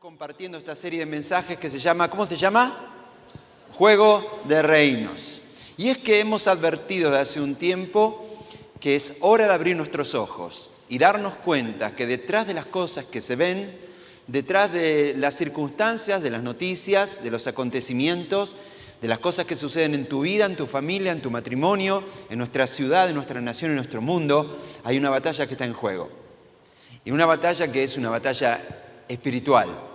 Compartiendo esta serie de mensajes que se llama, ¿cómo se llama? Juego de Reinos. Y es que hemos advertido desde hace un tiempo que es hora de abrir nuestros ojos y darnos cuenta que detrás de las cosas que se ven, detrás de las circunstancias, de las noticias, de los acontecimientos, de las cosas que suceden en tu vida, en tu familia, en tu matrimonio, en nuestra ciudad, en nuestra nación, en nuestro mundo, hay una batalla que está en juego. Y una batalla que es una batalla espiritual.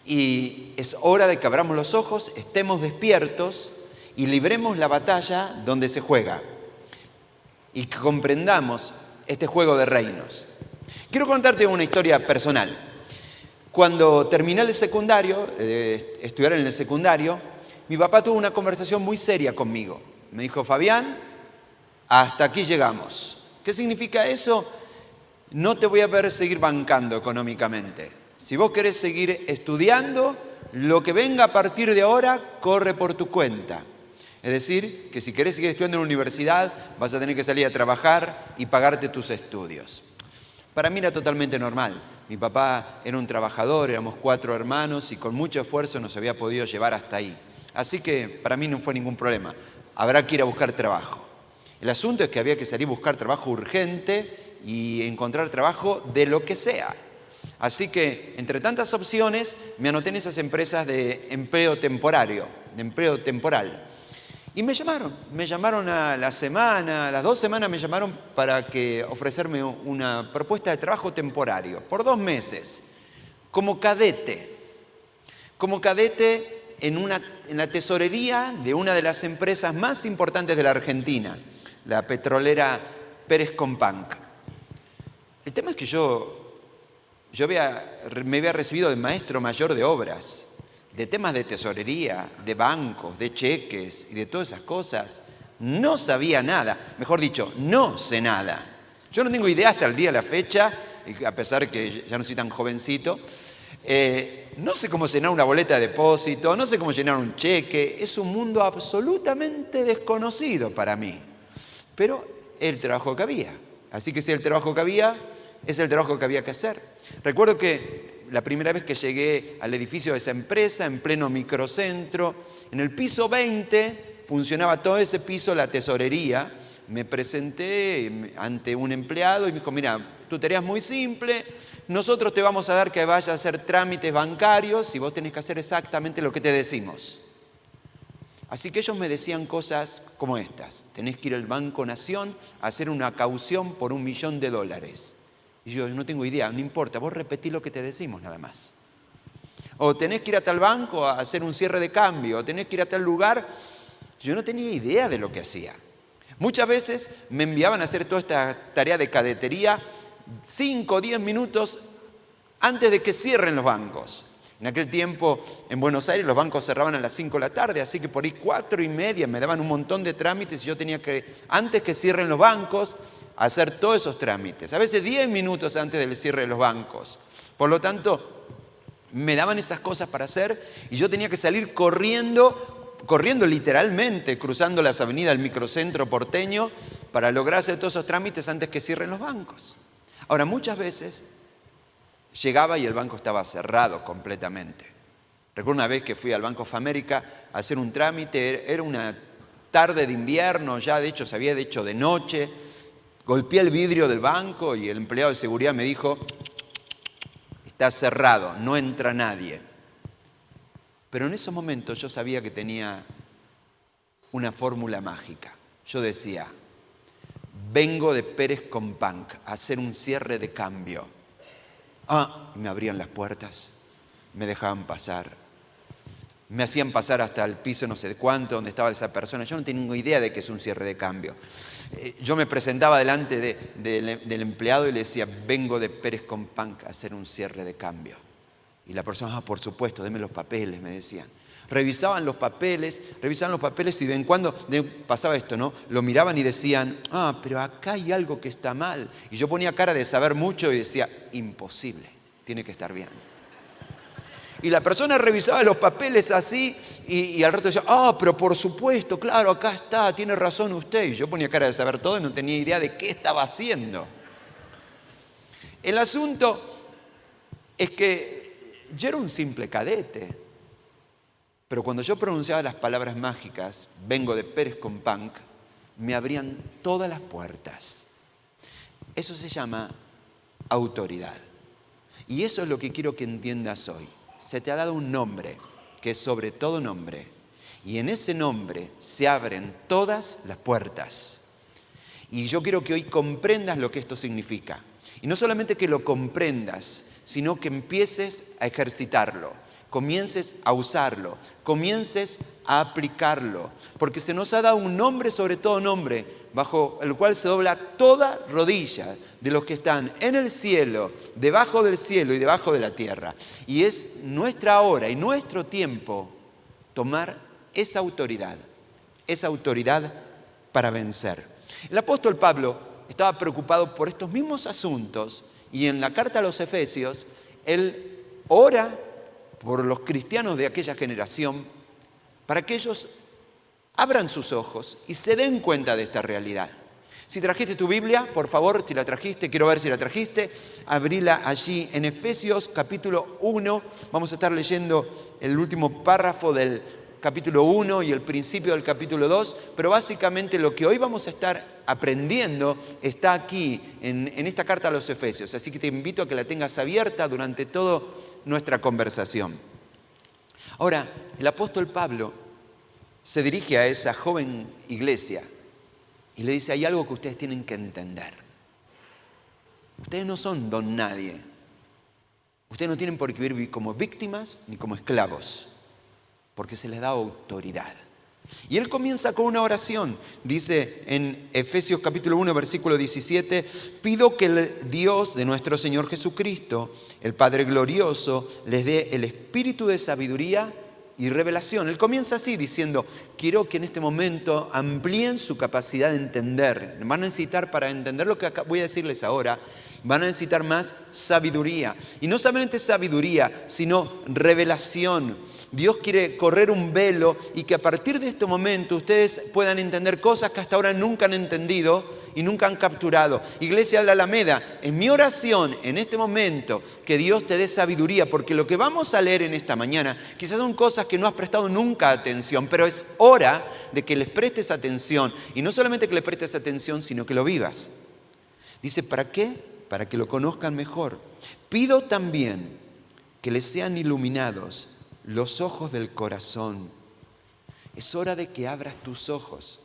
Y es hora de que abramos los ojos, estemos despiertos y libremos la batalla donde se juega. Y que comprendamos este juego de reinos. Quiero contarte una historia personal. Cuando terminé el secundario, estudiar en el secundario, mi papá tuvo una conversación muy seria conmigo. Me dijo, Fabián, hasta aquí llegamos. ¿Qué significa eso? No te voy a ver seguir bancando económicamente. Si vos querés seguir estudiando, lo que venga a partir de ahora corre por tu cuenta. Es decir, que si querés seguir estudiando en la universidad, vas a tener que salir a trabajar y pagarte tus estudios. Para mí era totalmente normal. Mi papá era un trabajador, éramos 4 hermanos y con mucho esfuerzo nos había podido llevar hasta ahí. Así que para mí no fue ningún problema. Habrá que ir a buscar trabajo. El asunto es que había que salir a buscar trabajo urgente y encontrar trabajo de lo que sea. Así que, entre tantas opciones, me anoté en esas empresas de empleo temporario, de empleo temporal. Y me llamaron a la semana, a las 2 semanas me llamaron para ofrecerme una propuesta de trabajo temporario, por 2 meses, como cadete en la tesorería de una de las empresas más importantes de la Argentina, la petrolera Pérez Companc. El tema es que yo me había recibido de maestro mayor de obras, de temas de tesorería, de bancos, de cheques y de todas esas cosas. No sabía nada, mejor dicho, no sé nada. Yo no tengo idea hasta el día de la fecha, a pesar que ya no soy tan jovencito. No sé cómo llenar una boleta de depósito, no sé cómo llenar un cheque. Es un mundo absolutamente desconocido para mí. Pero el trabajo que había. Así que si el trabajo que había, es el trabajo que había que hacer. Recuerdo que la primera vez que llegué al edificio de esa empresa, en pleno microcentro, en el piso 20, funcionaba todo ese piso, la tesorería. Me presenté ante un empleado y me dijo, mira, tu tarea es muy simple, nosotros te vamos a dar que vayas a hacer trámites bancarios y vos tenés que hacer exactamente lo que te decimos. Así que ellos me decían cosas como estas, tenés que ir al Banco Nación a hacer una caución por $1 millón. Y yo no tengo idea, no importa, vos repetí lo que te decimos nada más. O tenés que ir a tal banco a hacer un cierre de cambio, o tenés que ir a tal lugar. Yo no tenía idea de lo que hacía. Muchas veces me enviaban a hacer toda esta tarea de cadetería 5 o 10 minutos antes de que cierren los bancos. En aquel tiempo, en Buenos Aires, los bancos cerraban a las 5 de la tarde, así que por ahí 4:30 me daban un montón de trámites y yo tenía que, antes que cierren los bancos, hacer todos esos trámites. A veces 10 minutos antes del cierre de los bancos. Por lo tanto, me daban esas cosas para hacer y yo tenía que salir corriendo literalmente, cruzando las avenidas del microcentro porteño para lograr hacer todos esos trámites antes que cierren los bancos. Ahora, muchas veces llegaba y el banco estaba cerrado completamente. Recuerdo una vez que fui al Banco of America a hacer un trámite, era una tarde de invierno, ya de hecho se había hecho de noche. Golpeé el vidrio del banco y el empleado de seguridad me dijo, está cerrado, no entra nadie. Pero en esos momentos yo sabía que tenía una fórmula mágica. Yo decía, vengo de Pérez Companc a hacer un cierre de cambio. Me abrían las puertas, me dejaban pasar. Me hacían pasar hasta el piso no sé cuánto, donde estaba esa persona. Yo no tenía idea de qué es un cierre de cambio. Yo me presentaba delante del empleado y le decía, vengo de Pérez Companc a hacer un cierre de cambio. Y la persona, por supuesto, deme los papeles, me decían. Revisaban los papeles y de vez en cuando pasaba esto, ¿no? Lo miraban y decían, pero acá hay algo que está mal. Y yo ponía cara de saber mucho y decía, imposible, tiene que estar bien. Y la persona revisaba los papeles así y al rato decía, pero por supuesto, claro, acá está, tiene razón usted. Y yo ponía cara de saber todo y no tenía idea de qué estaba haciendo. El asunto es que yo era un simple cadete, pero cuando yo pronunciaba las palabras mágicas, vengo de Pérez Companc, me abrían todas las puertas. Eso se llama autoridad. Y eso es lo que quiero que entiendas hoy. Se te ha dado un nombre, que es sobre todo nombre. Y en ese nombre se abren todas las puertas. Y yo quiero que hoy comprendas lo que esto significa. Y no solamente que lo comprendas, sino que empieces a ejercitarlo, comiences a usarlo, comiences a aplicarlo. Porque se nos ha dado un nombre sobre todo nombre, bajo el cual se dobla toda rodilla de los que están en el cielo, debajo del cielo y debajo de la tierra. Y es nuestra hora y nuestro tiempo tomar esa autoridad para vencer. El apóstol Pablo estaba preocupado por estos mismos asuntos y en la carta a los Efesios, él ora por los cristianos de aquella generación para que ellos abran sus ojos y se den cuenta de esta realidad. Si trajiste tu Biblia, por favor, si la trajiste, quiero ver si la trajiste, abrila allí en Efesios capítulo 1. Vamos a estar leyendo el último párrafo del capítulo 1 y el principio del capítulo 2, pero básicamente lo que hoy vamos a estar aprendiendo está aquí en esta carta a los Efesios. Así que te invito a que la tengas abierta durante toda nuestra conversación. Ahora, el apóstol Pablo se dirige a esa joven iglesia y le dice, hay algo que ustedes tienen que entender. Ustedes no son don nadie. Ustedes no tienen por qué vivir como víctimas ni como esclavos, porque se les da autoridad. Y él comienza con una oración. Dice en Efesios capítulo 1, versículo 17, pido que el Dios de nuestro Señor Jesucristo, el Padre glorioso, les dé el espíritu de sabiduría y revelación. Él comienza así diciendo, quiero que en este momento amplíen su capacidad de entender. Van a necesitar, para entender lo que voy a decirles ahora, van a necesitar más sabiduría. Y no solamente sabiduría, sino revelación. Dios quiere correr un velo y que a partir de este momento ustedes puedan entender cosas que hasta ahora nunca han entendido y nunca han capturado. Iglesia de la Alameda, es mi oración en este momento que Dios te dé sabiduría, porque lo que vamos a leer en esta mañana quizás son cosas que no has prestado nunca atención, pero es hora de que les prestes atención. Y no solamente que les prestes atención, sino que lo vivas. Dice, ¿para qué? Para que lo conozcan mejor. Pido también que les sean iluminados los ojos del corazón. Es hora de que abras tus ojos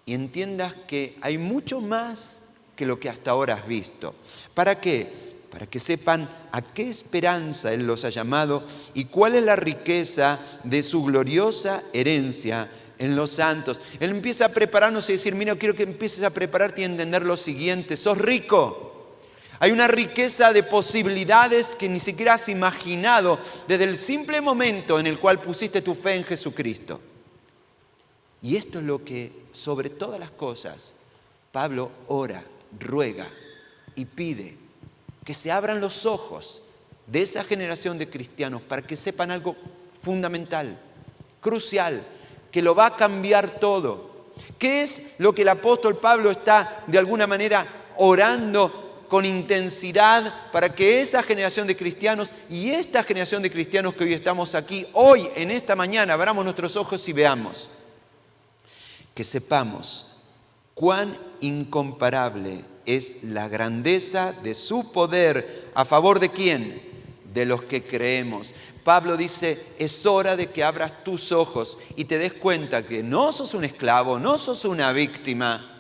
y entiendas que hay mucho más que lo que hasta ahora has visto. ¿Para qué? Para que sepan a qué esperanza Él los ha llamado y cuál es la riqueza de su gloriosa herencia en los santos. Él empieza a prepararnos y decir, mira, quiero que empieces a prepararte y a entender lo siguiente. Sos rico. Hay una riqueza de posibilidades que ni siquiera has imaginado desde el simple momento en el cual pusiste tu fe en Jesucristo. Y esto es lo que, sobre todas las cosas, Pablo ora, ruega y pide que se abran los ojos de esa generación de cristianos para que sepan algo fundamental, crucial, que lo va a cambiar todo. ¿Qué es lo que el apóstol Pablo está de alguna manera orando con intensidad para que esa generación de cristianos y esta generación de cristianos que hoy estamos aquí, hoy, en esta mañana, abramos nuestros ojos y veamos? Que sepamos cuán incomparable es la grandeza de su poder. ¿A favor de quién? De los que creemos. Pablo dice, es hora de que abras tus ojos y te des cuenta que no sos un esclavo, no sos una víctima,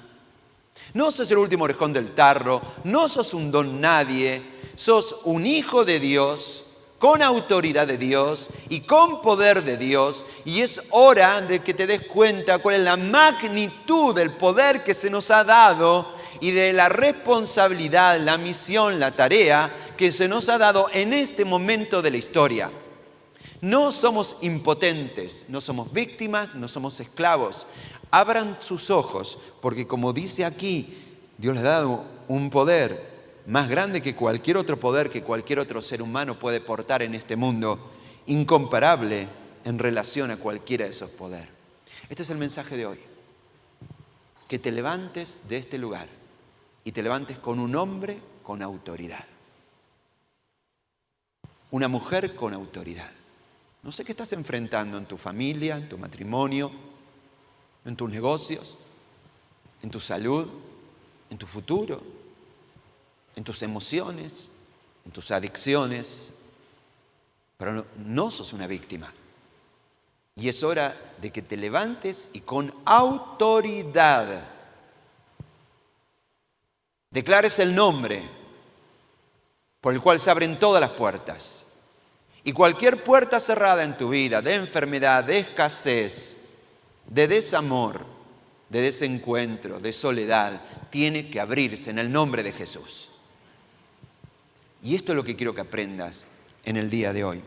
no sos el último orejón del tarro, no sos un don nadie, sos un hijo de Dios, con autoridad de Dios y con poder de Dios. Y es hora de que te des cuenta cuál es la magnitud del poder que se nos ha dado y de la responsabilidad, la misión, la tarea que se nos ha dado en este momento de la historia. No somos impotentes, no somos víctimas, no somos esclavos. Abran sus ojos, porque como dice aquí, Dios les ha dado un poder más grande que cualquier otro poder que cualquier otro ser humano puede portar en este mundo, incomparable en relación a cualquiera de esos poderes. Este es el mensaje de hoy. Que te levantes de este lugar y te levantes con un hombre con autoridad. una mujer con autoridad. No sé qué estás enfrentando en tu familia, en tu matrimonio, en tus negocios, en tu salud, en tu futuro, en tus emociones, en tus adicciones, pero no sos una víctima. Y es hora de que te levantes y con autoridad declares el nombre por el cual se abren todas las puertas. Y cualquier puerta cerrada en tu vida, de enfermedad, de escasez, de desamor, de desencuentro, de soledad, tiene que abrirse en el nombre de Jesús. Y esto es lo que quiero que aprendas en el día de hoy.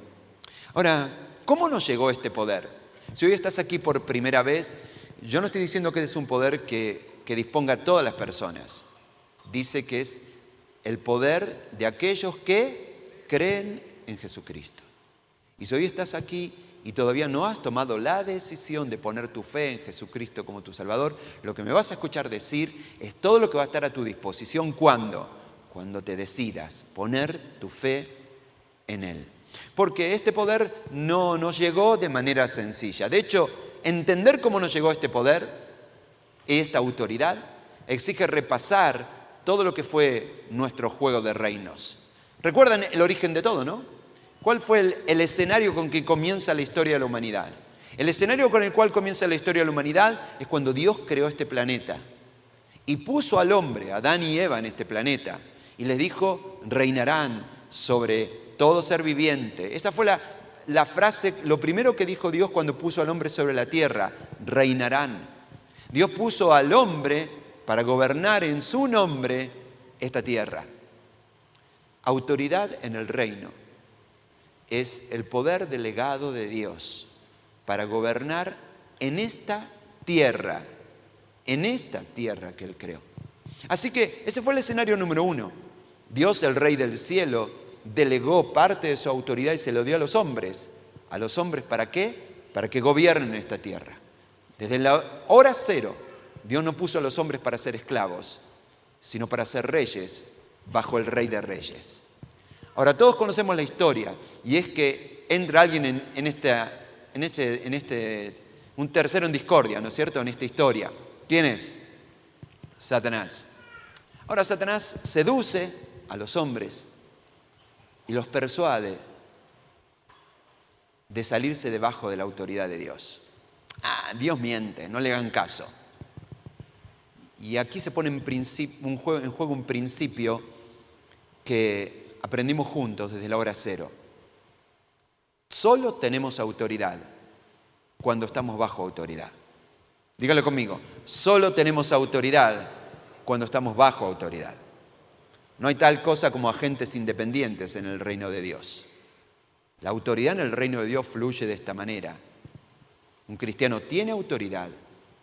Ahora, ¿cómo nos llegó este poder? Si hoy estás aquí por primera vez, yo no estoy diciendo que es un poder que disponga a todas las personas. Dice que es el poder de aquellos que creen en Jesucristo. Y si hoy estás aquí y todavía no has tomado la decisión de poner tu fe en Jesucristo como tu Salvador, lo que me vas a escuchar decir es todo lo que va a estar a tu disposición. ¿Cuándo? Cuando te decidas poner tu fe en Él. Porque este poder no nos llegó de manera sencilla. De hecho, entender cómo nos llegó este poder, esta autoridad, exige repasar todo lo que fue nuestro juego de reinos. Recuerdan el origen de todo, ¿no? ¿Cuál fue el escenario con que comienza la historia de la humanidad? El escenario con el cual comienza la historia de la humanidad es cuando Dios creó este planeta y puso al hombre, Adán y Eva, en este planeta y les dijo, reinarán sobre todo ser viviente. Esa fue la frase, lo primero que dijo Dios cuando puso al hombre sobre la tierra, reinarán. Dios puso al hombre para gobernar en su nombre esta tierra. Autoridad en el reino es el poder delegado de Dios para gobernar en esta tierra que Él creó. Así que ese fue el escenario número uno. Dios, el Rey del cielo, delegó parte de su autoridad y se lo dio a los hombres. ¿A los hombres para qué? Para que gobiernen esta tierra. Desde la hora cero, Dios no puso a los hombres para ser esclavos, sino para ser reyes bajo el Rey de Reyes. Ahora, todos conocemos la historia, y es que entra alguien un tercero en discordia, ¿no es cierto?, en esta historia. ¿Quién es? Satanás. Ahora, Satanás seduce a los hombres y los persuade de salirse debajo de la autoridad de Dios. Dios miente, no le hagan caso. Y aquí se pone en juego un principio que aprendimos juntos desde la hora cero. Solo tenemos autoridad cuando estamos bajo autoridad. Dígalo conmigo. Solo tenemos autoridad cuando estamos bajo autoridad. No hay tal cosa como agentes independientes en el reino de Dios. La autoridad en el reino de Dios fluye de esta manera. Un cristiano tiene autoridad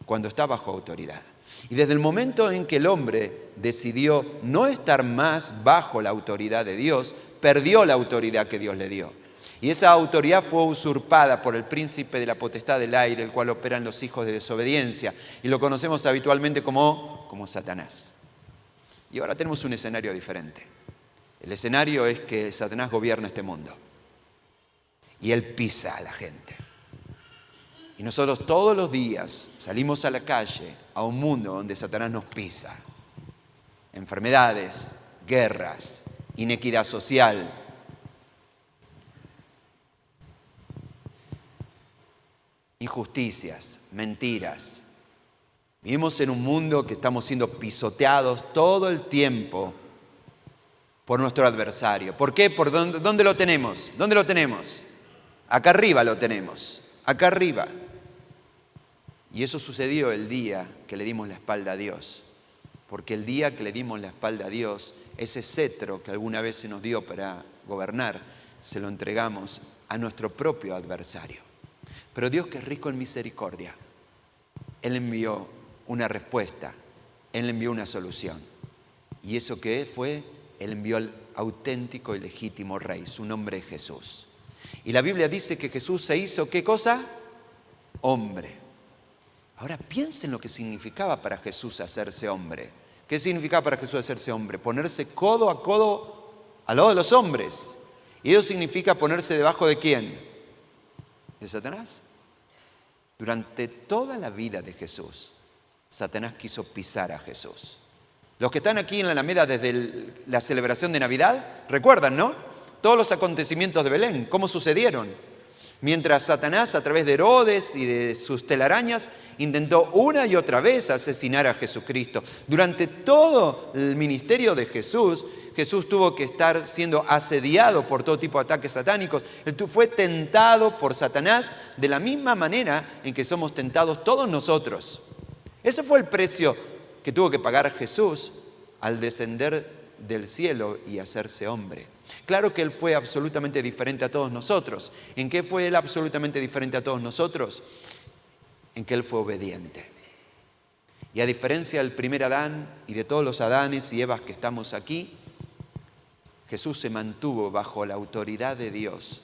cuando está bajo autoridad. Y desde el momento en que el hombre decidió no estar más bajo la autoridad de Dios, perdió la autoridad que Dios le dio. Y esa autoridad fue usurpada por el príncipe de la potestad del aire, el cual operan los hijos de desobediencia. Y lo conocemos habitualmente como Satanás. Y ahora tenemos un escenario diferente. El escenario es que Satanás gobierna este mundo. Y él pisa a la gente. Y nosotros todos los días salimos a la calle, a un mundo donde Satanás nos pisa. Enfermedades, guerras, inequidad social. Injusticias, mentiras. Vivimos en un mundo que estamos siendo pisoteados todo el tiempo por nuestro adversario. ¿Por qué? ¿Por dónde lo tenemos? ¿Dónde lo tenemos? Acá arriba lo tenemos. Acá arriba. Y eso sucedió el día que le dimos la espalda a Dios. Porque el día que le dimos la espalda a Dios, ese cetro que alguna vez se nos dio para gobernar, se lo entregamos a nuestro propio adversario. Pero Dios, que es rico en misericordia, Él envió una respuesta, Él envió una solución. ¿Y eso qué fue? Él envió al auténtico y legítimo Rey, su nombre es Jesús. Y la Biblia dice que Jesús se hizo, ¿qué cosa? Hombre. Ahora piensen lo que significaba para Jesús hacerse hombre. ¿Qué significaba para Jesús hacerse hombre? Ponerse codo a codo al lado de los hombres Y eso significa ponerse debajo ¿de quién? ¿De Satanás? Durante toda la vida de Jesús, Satanás quiso pisar a Jesús. Los que están aquí en la Alameda desde la celebración de Navidad, recuerdan, ¿no? Todos los acontecimientos de Belén, cómo sucedieron. Mientras Satanás, a través de Herodes y de sus telarañas, intentó una y otra vez asesinar a Jesucristo. Durante todo el ministerio de Jesús, Jesús tuvo que estar siendo asediado por todo tipo de ataques satánicos. Él fue tentado por Satanás de la misma manera en que somos tentados todos nosotros. Ese fue el precio que tuvo que pagar Jesús al descender del cielo y hacerse hombre. Claro que Él fue absolutamente diferente a todos nosotros. ¿En qué fue Él absolutamente diferente a todos nosotros? En que Él fue obediente. Y a diferencia del primer Adán y de todos los Adanes y Evas que estamos aquí, Jesús se mantuvo bajo la autoridad de Dios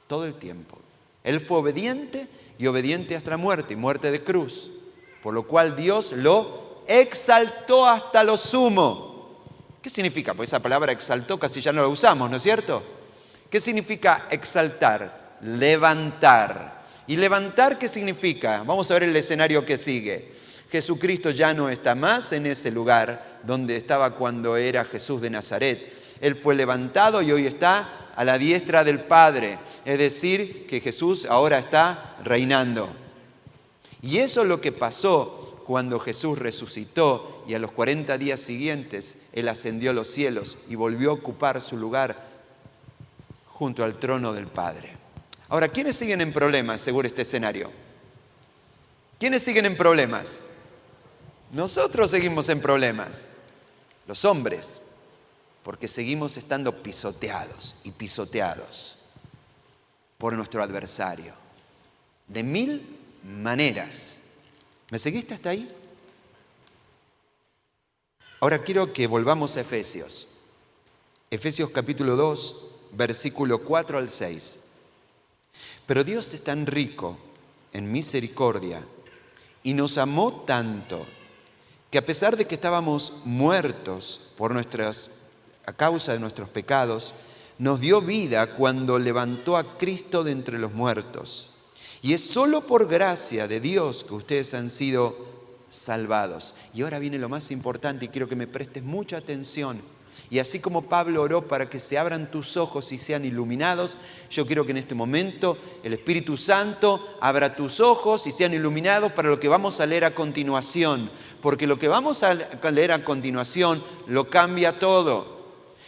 todo el tiempo. Él fue obediente y obediente hasta la muerte, y muerte de cruz. Por lo cual Dios lo exaltó hasta lo sumo. ¿Qué significa? Pues esa palabra exaltó casi ya no la usamos, ¿no es cierto? ¿Qué significa exaltar? Levantar. ¿Y levantar qué significa? Vamos a ver el escenario que sigue. Jesucristo ya no está más en ese lugar donde estaba cuando era Jesús de Nazaret. Él fue levantado y hoy está a la diestra del Padre. Es decir, que Jesús ahora está reinando. Y eso es lo que pasó cuando Jesús resucitó y a los 40 días siguientes Él ascendió a los cielos y volvió a ocupar su lugar junto al trono del Padre. Ahora, ¿quiénes siguen en problemas según este escenario? ¿Quiénes siguen en problemas? Nosotros seguimos en problemas, los hombres, porque seguimos estando pisoteados y pisoteados por nuestro adversario, de 1000 maneras. ¿Me seguiste hasta ahí? Ahora quiero que volvamos a Efesios. Efesios capítulo 2, versículo 4 al 6. Pero Dios es tan rico en misericordia y nos amó tanto que a pesar de que estábamos muertos a causa de nuestros pecados, nos dio vida cuando levantó a Cristo de entre los muertos. Y es solo por gracia de Dios que ustedes han sido salvados. Y ahora viene lo más importante y quiero que me prestes mucha atención. Y así como Pablo oró para que se abran tus ojos y sean iluminados, yo quiero que en este momento el Espíritu Santo abra tus ojos y sean iluminados para lo que vamos a leer a continuación. Porque lo que vamos a leer a continuación lo cambia todo.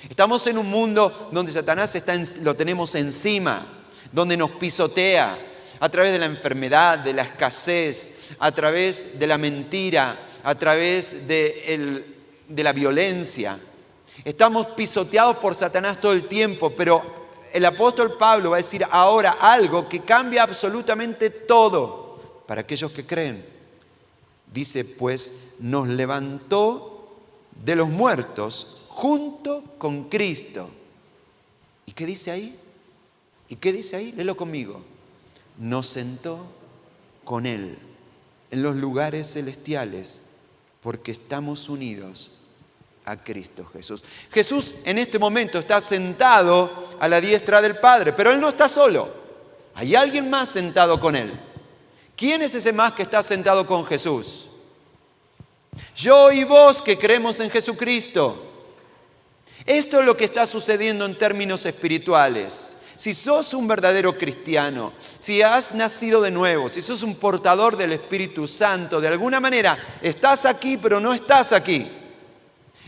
Estamos en un mundo donde Satanás lo tenemos encima, donde nos pisotea, a través de la enfermedad, de la escasez, a través de la mentira, a través de la violencia. Estamos pisoteados por Satanás todo el tiempo, pero el apóstol Pablo va a decir ahora algo que cambia absolutamente todo para aquellos que creen. Dice, pues, nos levantó de los muertos junto con Cristo. ¿Y qué dice ahí? ¿Y qué dice ahí? Léelo conmigo. Nos sentó con Él en los lugares celestiales porque estamos unidos a Cristo Jesús. Jesús en este momento está sentado a la diestra del Padre, pero Él no está solo. Hay alguien más sentado con Él. ¿Quién es ese más que está sentado con Jesús? Yo y vos que creemos en Jesucristo. Esto es lo que está sucediendo en términos espirituales. Si sos un verdadero cristiano, si has nacido de nuevo, si sos un portador del Espíritu Santo, de alguna manera estás aquí, pero no estás aquí.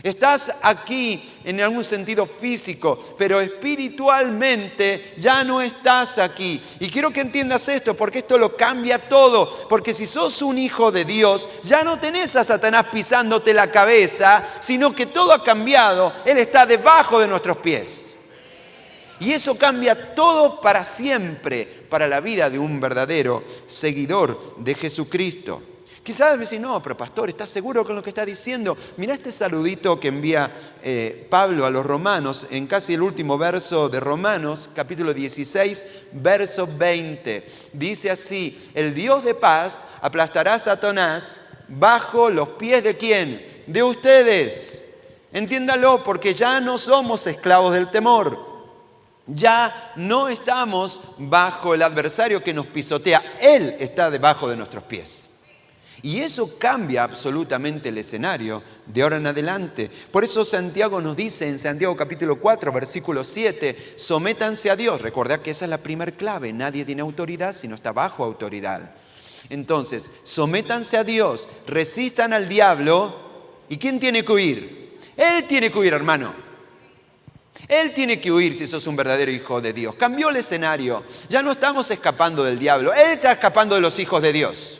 Estás aquí en algún sentido físico, pero espiritualmente ya no estás aquí. Y quiero que entiendas esto, porque esto lo cambia todo. Porque si sos un hijo de Dios, ya no tenés a Satanás pisándote la cabeza, sino que todo ha cambiado. Él está debajo de nuestros pies. Y eso cambia todo para siempre, para la vida de un verdadero seguidor de Jesucristo. Quizás me decís, no, pero pastor, ¿estás seguro con lo que está diciendo? Mirá este saludito que envía Pablo a los romanos en casi el último verso de Romanos, capítulo 16, verso 20. Dice así, el Dios de paz aplastará a Satanás bajo los pies ¿de quién? De ustedes. Entiéndalo, porque ya no somos esclavos del temor. Ya no estamos bajo el adversario que nos pisotea. Él está debajo de nuestros pies. Y eso cambia absolutamente el escenario de ahora en adelante. Por eso Santiago nos dice en Santiago capítulo 4, versículo 7, sométanse a Dios. Recordad que esa es la primera clave. Nadie tiene autoridad si no está bajo autoridad. Entonces, sométanse a Dios, resistan al diablo. ¿Y quién tiene que huir? Él tiene que huir, hermano. Él tiene que huir si sos un verdadero hijo de Dios. Cambió el escenario. Ya no estamos escapando del diablo. Él está escapando de los hijos de Dios.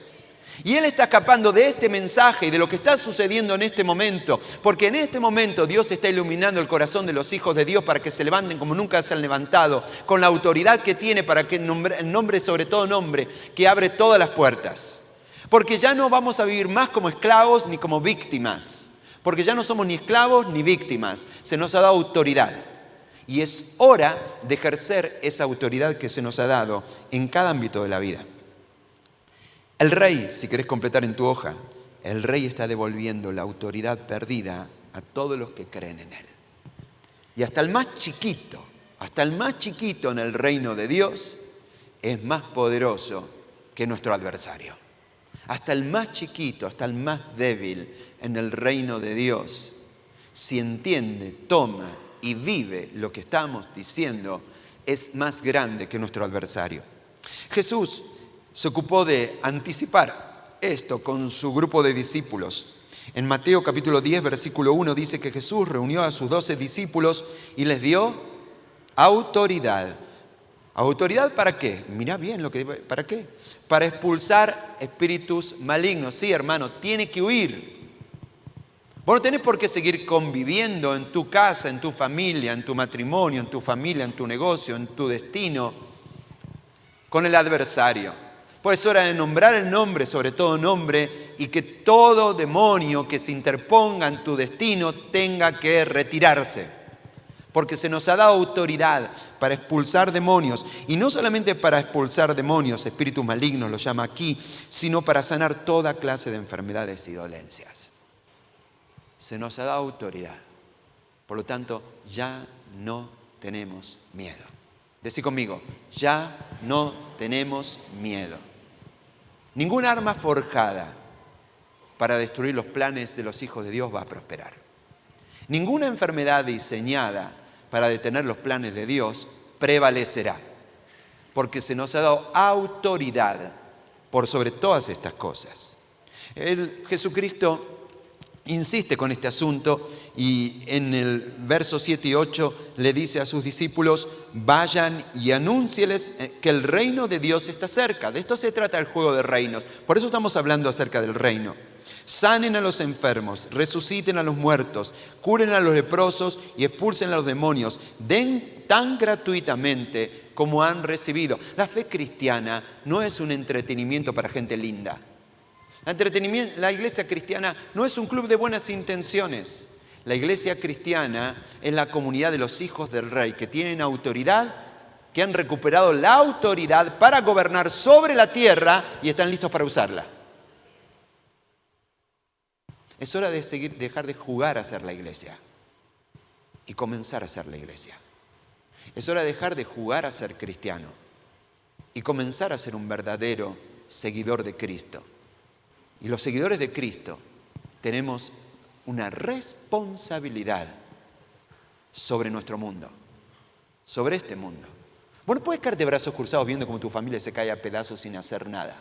Y Él está escapando de este mensaje y de lo que está sucediendo en este momento. Porque en este momento Dios está iluminando el corazón de los hijos de Dios para que se levanten como nunca se han levantado. Con la autoridad que tiene para que el nombre sobre todo nombre que abre todas las puertas. Porque ya no vamos a vivir más como esclavos ni como víctimas. Porque ya no somos ni esclavos ni víctimas. Se nos ha dado autoridad. Y es hora de ejercer esa autoridad que se nos ha dado en cada ámbito de la vida. El rey, si querés completar en tu hoja, el rey está devolviendo la autoridad perdida a todos los que creen en él. Y hasta el más chiquito en el reino de Dios es más poderoso que nuestro adversario. Hasta el más chiquito, hasta el más débil en el reino de Dios, si entiende, toma y vive lo que estamos diciendo, es más grande que nuestro adversario. Jesús se ocupó de anticipar esto con su grupo de discípulos. En Mateo capítulo 10, versículo 1 dice que Jesús reunió a sus 12 discípulos y les dio autoridad. ¿Autoridad para qué? Mirá bien lo que dice. ¿Para qué? Para expulsar espíritus malignos. Sí, hermano, tiene que huir. Vos no tenés por qué seguir conviviendo en tu casa, en tu familia, en tu matrimonio, en tu familia, en tu negocio, en tu destino, con el adversario. Pues es hora de nombrar el nombre, sobre todo nombre, y que todo demonio que se interponga en tu destino tenga que retirarse. Porque se nos ha dado autoridad para expulsar demonios. Y no solamente para expulsar demonios, espíritus malignos lo llama aquí, sino para sanar toda clase de enfermedades y dolencias. Se nos ha dado autoridad. Por lo tanto, ya no tenemos miedo. Decí conmigo, ya no tenemos miedo. Ningún arma forjada para destruir los planes de los hijos de Dios va a prosperar. Ninguna enfermedad diseñada para detener los planes de Dios prevalecerá. Porque se nos ha dado autoridad por sobre todas estas cosas. Jesucristo insiste con este asunto y en el verso 7 y 8 le dice a sus discípulos, vayan y anúncieles que el reino de Dios está cerca. De esto se trata el juego de reinos. Por eso estamos hablando acerca del reino. Sanen a los enfermos, resuciten a los muertos, curen a los leprosos y expulsen a los demonios. Den tan gratuitamente como han recibido. La fe cristiana no es un entretenimiento para gente linda. La iglesia cristiana no es un club de buenas intenciones. La iglesia cristiana es la comunidad de los hijos del rey que tienen autoridad, que han recuperado la autoridad para gobernar sobre la tierra y están listos para usarla. Es hora de dejar de jugar a ser la iglesia y comenzar a ser la iglesia. Es hora de dejar de jugar a ser cristiano y comenzar a ser un verdadero seguidor de Cristo. Y los seguidores de Cristo tenemos una responsabilidad sobre nuestro mundo, sobre este mundo. Vos no podés quedarte de brazos cruzados viendo cómo tu familia se cae a pedazos sin hacer nada.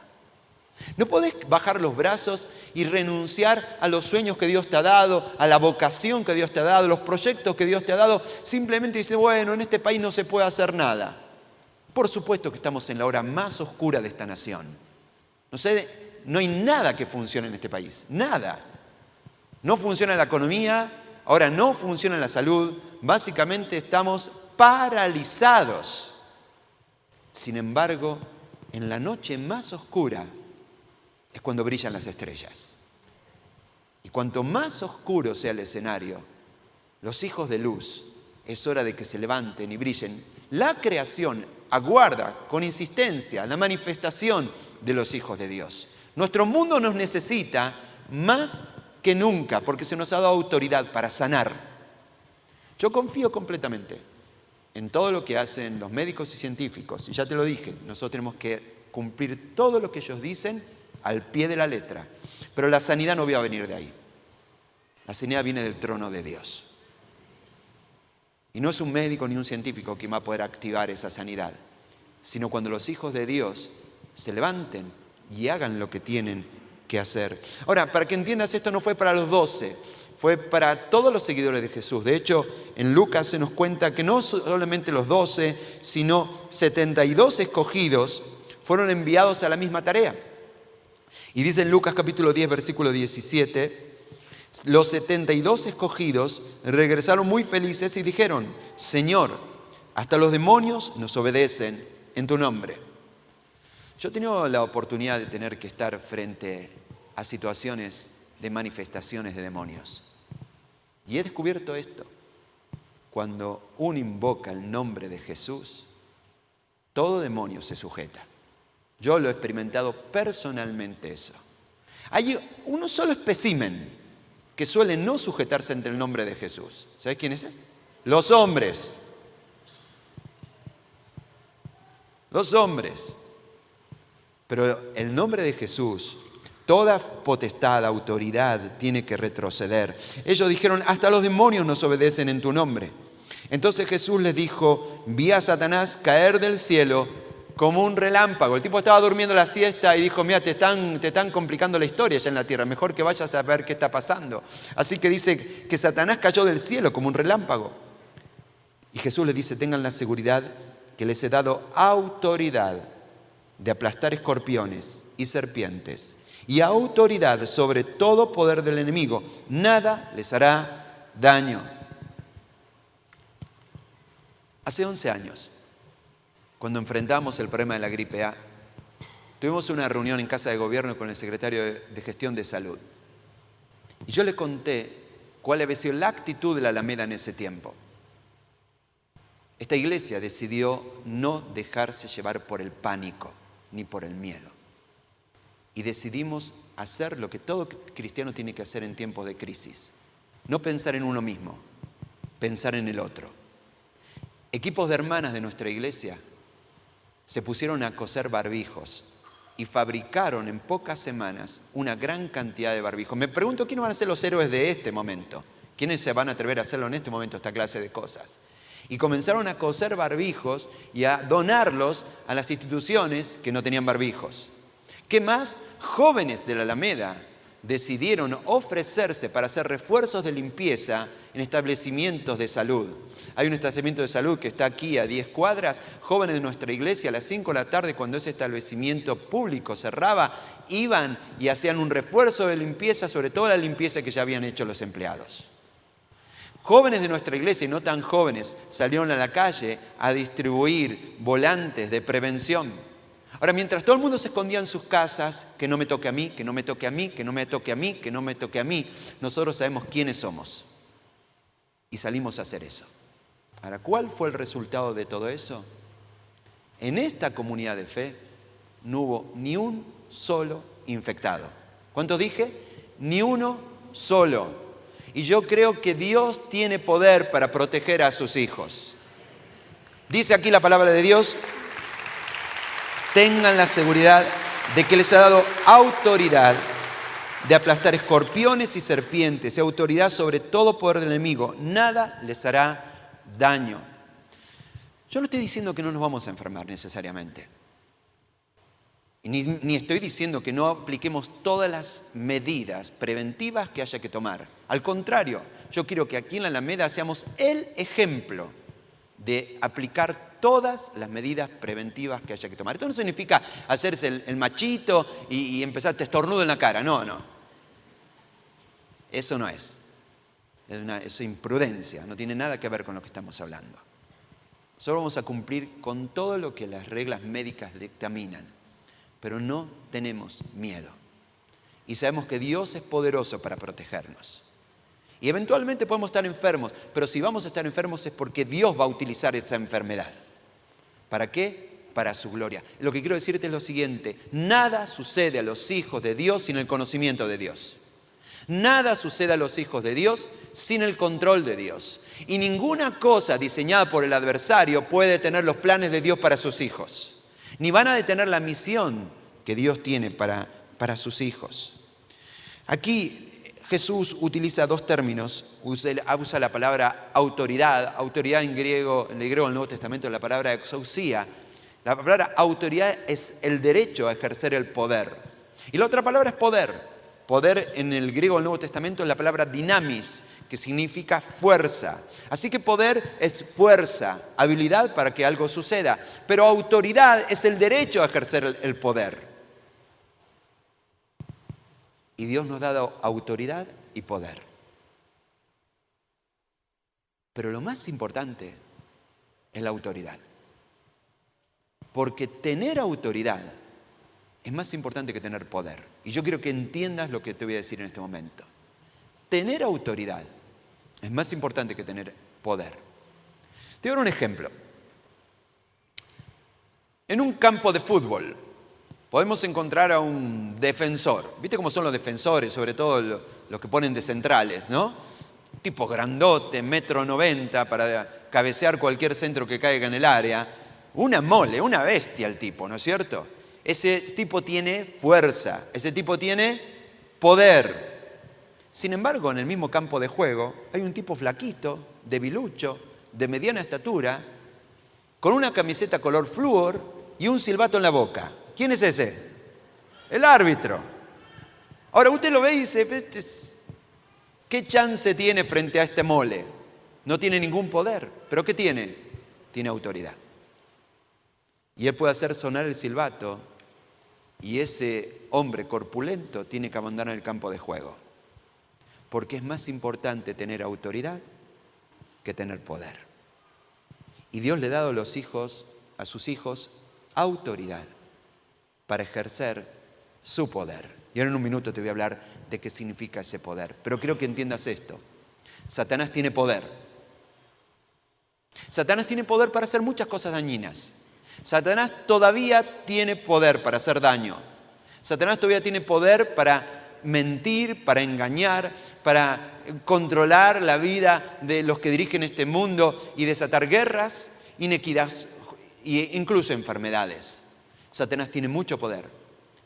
No podés bajar los brazos y renunciar a los sueños que Dios te ha dado, a la vocación que Dios te ha dado, los proyectos que Dios te ha dado, simplemente decir, bueno, en este país no se puede hacer nada. Por supuesto que estamos en la hora más oscura de esta nación. No hay nada que funcione en este país, nada. No funciona la economía, ahora no funciona la salud, básicamente estamos paralizados. Sin embargo, en la noche más oscura es cuando brillan las estrellas. Y cuanto más oscuro sea el escenario, los hijos de luz, es hora de que se levanten y brillen. La creación aguarda con insistencia la manifestación de los hijos de Dios. Nuestro mundo nos necesita más que nunca porque se nos ha dado autoridad para sanar. Yo confío completamente en todo lo que hacen los médicos y científicos. Y ya te lo dije, nosotros tenemos que cumplir todo lo que ellos dicen al pie de la letra. Pero la sanidad no va a venir de ahí. La sanidad viene del trono de Dios. Y no es un médico ni un científico quien va a poder activar esa sanidad, sino cuando los hijos de Dios se levanten y hagan lo que tienen que hacer. Ahora, para que entiendas, esto no fue para los 12, fue para todos los seguidores de Jesús. De hecho, en Lucas se nos cuenta que no solamente los 12, sino 72 escogidos fueron enviados a la misma tarea. Y dice en Lucas capítulo 10, versículo 17, los 72 escogidos regresaron muy felices y dijeron: Señor, hasta los demonios nos obedecen en tu nombre. Yo he tenido la oportunidad de tener que estar frente a situaciones de manifestaciones de demonios. Y he descubierto esto. Cuando uno invoca el nombre de Jesús, todo demonio se sujeta. Yo lo he experimentado personalmente eso. Hay un solo espécimen que suele no sujetarse ante el nombre de Jesús. ¿Sabes quién es? Los hombres. Los hombres. Pero el nombre de Jesús, toda potestad, autoridad tiene que retroceder. Ellos dijeron: hasta los demonios nos obedecen en tu nombre. Entonces Jesús les dijo: vi a Satanás caer del cielo como un relámpago. El tipo estaba durmiendo la siesta y dijo: mira, te están complicando la historia ya en la tierra, mejor que vayas a ver qué está pasando. Así que dice que Satanás cayó del cielo como un relámpago. Y Jesús les dice: tengan la seguridad que les he dado autoridad de aplastar escorpiones y serpientes, y autoridad sobre todo poder del enemigo. Nada les hará daño. Hace 11 años, cuando enfrentamos el problema de la gripe A, tuvimos una reunión en Casa de Gobierno con el secretario de Gestión de Salud. Y yo le conté cuál había sido la actitud de la Alameda en ese tiempo. Esta iglesia decidió no dejarse llevar por el pánico ni por el miedo. Y decidimos hacer lo que todo cristiano tiene que hacer en tiempos de crisis. No pensar en uno mismo, pensar en el otro. Equipos de hermanas de nuestra iglesia se pusieron a coser barbijos y fabricaron en pocas semanas una gran cantidad de barbijos. Me pregunto quiénes van a ser los héroes de este momento. ¿Quiénes se van a atrever a hacerlo en este momento, esta clase de cosas? Y comenzaron a coser barbijos y a donarlos a las instituciones que no tenían barbijos. ¿Qué más? Jóvenes de la Alameda decidieron ofrecerse para hacer refuerzos de limpieza en establecimientos de salud. Hay un establecimiento de salud que está aquí a 10 cuadras. Jóvenes de nuestra iglesia a las 5 de la tarde, cuando ese establecimiento público cerraba, iban y hacían un refuerzo de limpieza sobre toda la limpieza que ya habían hecho los empleados. Jóvenes de nuestra iglesia y no tan jóvenes salieron a la calle a distribuir volantes de prevención. Ahora, mientras todo el mundo se escondía en sus casas, que no me toque a mí, que no me toque a mí, que no me toque a mí, que no me toque a mí, nosotros sabemos quiénes somos. Y salimos a hacer eso. Ahora, ¿cuál fue el resultado de todo eso? En esta comunidad de fe no hubo ni un solo infectado. ¿Cuántos dije? Ni uno solo. Y yo creo que Dios tiene poder para proteger a sus hijos. Dice aquí la palabra de Dios: tengan la seguridad de que les ha dado autoridad de aplastar escorpiones y serpientes, y autoridad sobre todo poder del enemigo. Nada les hará daño. Yo no estoy diciendo que no nos vamos a enfermar necesariamente. Ni estoy diciendo que no apliquemos todas las medidas preventivas que haya que tomar. Al contrario, yo quiero que aquí en la Alameda seamos el ejemplo de aplicar todas las medidas preventivas que haya que tomar. Esto no significa hacerse el machito y empezar te estornudo en la cara. No. Eso no es. Es imprudencia. No tiene nada que ver con lo que estamos hablando. Solo vamos a cumplir con todo lo que las reglas médicas dictaminan. Pero no tenemos miedo. Y sabemos que Dios es poderoso para protegernos. Y eventualmente podemos estar enfermos, pero si vamos a estar enfermos es porque Dios va a utilizar esa enfermedad. ¿Para qué? Para su gloria. Lo que quiero decirte es lo siguiente: nada sucede a los hijos de Dios sin el conocimiento de Dios. Nada sucede a los hijos de Dios sin el control de Dios. Y ninguna cosa diseñada por el adversario puede detener los planes de Dios para sus hijos. Ni van a detener la misión que Dios tiene para sus hijos. Aquí Jesús utiliza dos términos. Usa la palabra autoridad. Autoridad en griego, en el Nuevo Testamento, es la palabra exousia. La palabra autoridad es el derecho a ejercer el poder. Y la otra palabra es poder. Poder en el griego del Nuevo Testamento es la palabra dinamis, que significa fuerza. Así que poder es fuerza, habilidad para que algo suceda. Pero autoridad es el derecho a ejercer el poder. Y Dios nos ha dado autoridad y poder. Pero lo más importante es la autoridad. Porque tener autoridad es más importante que tener poder. Y yo quiero que entiendas lo que te voy a decir en este momento. Tener autoridad es más importante que tener poder. Te voy a dar un ejemplo. En un campo de fútbol podemos encontrar a un defensor. ¿Viste cómo son los defensores? Sobre todo los que ponen de centrales, ¿no? Un tipo grandote, 1,90 m para cabecear cualquier centro que caiga en el área. Una mole, una bestia el tipo, ¿no es cierto? Ese tipo tiene fuerza, ese tipo tiene poder. Sin embargo, en el mismo campo de juego hay un tipo flaquito, debilucho, de mediana estatura, con una camiseta color flúor y un silbato en la boca. ¿Quién es ese? El árbitro. Ahora usted lo ve y dice, ¿qué chance tiene frente a este mole? No tiene ningún poder, pero ¿qué tiene? Tiene autoridad. Y él puede hacer sonar el silbato y ese hombre corpulento tiene que abandonar el campo de juego. Porque es más importante tener autoridad que tener poder. Y Dios le ha dado a sus hijos autoridad para ejercer su poder. Y ahora en un minuto te voy a hablar de qué significa ese poder. Pero quiero que entiendas esto. Satanás tiene poder. Satanás tiene poder para hacer muchas cosas dañinas. Satanás todavía tiene poder para hacer daño. Satanás todavía tiene poder para mentir, para engañar, para controlar la vida de los que dirigen este mundo y desatar guerras, inequidades e incluso enfermedades. Satanás tiene mucho poder,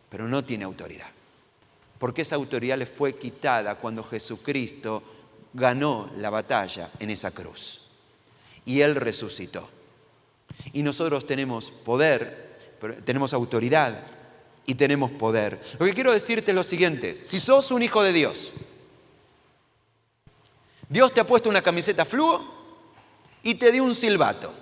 pero no tiene autoridad. Porque esa autoridad le fue quitada cuando Jesucristo ganó la batalla en esa cruz. Y Él resucitó. Y nosotros tenemos poder, tenemos autoridad y tenemos poder. Lo que quiero decirte es lo siguiente. Si sos un hijo de Dios, Dios te ha puesto una camiseta fluo y te dio un silbato.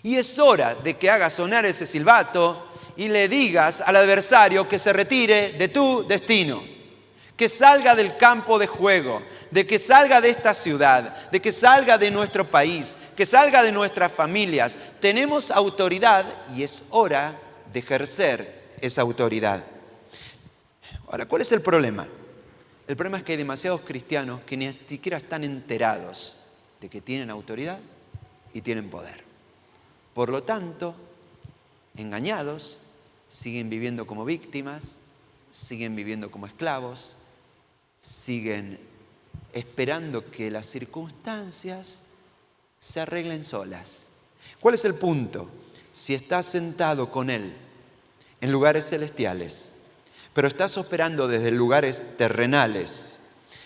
Y es hora de que hagas sonar ese silbato y le digas al adversario que se retire de tu destino, que salga del campo de juego, de que salga de esta ciudad, de que salga de nuestro país, que salga de nuestras familias. Tenemos autoridad y es hora de ejercer esa autoridad. Ahora, ¿cuál es el problema? El problema es que hay demasiados cristianos que ni siquiera están enterados de que tienen autoridad y tienen poder. Por lo tanto, engañados, siguen viviendo como víctimas, siguen viviendo como esclavos, siguen esperando que las circunstancias se arreglen solas. ¿Cuál es el punto? Si estás sentado con Él en lugares celestiales, pero estás operando desde lugares terrenales,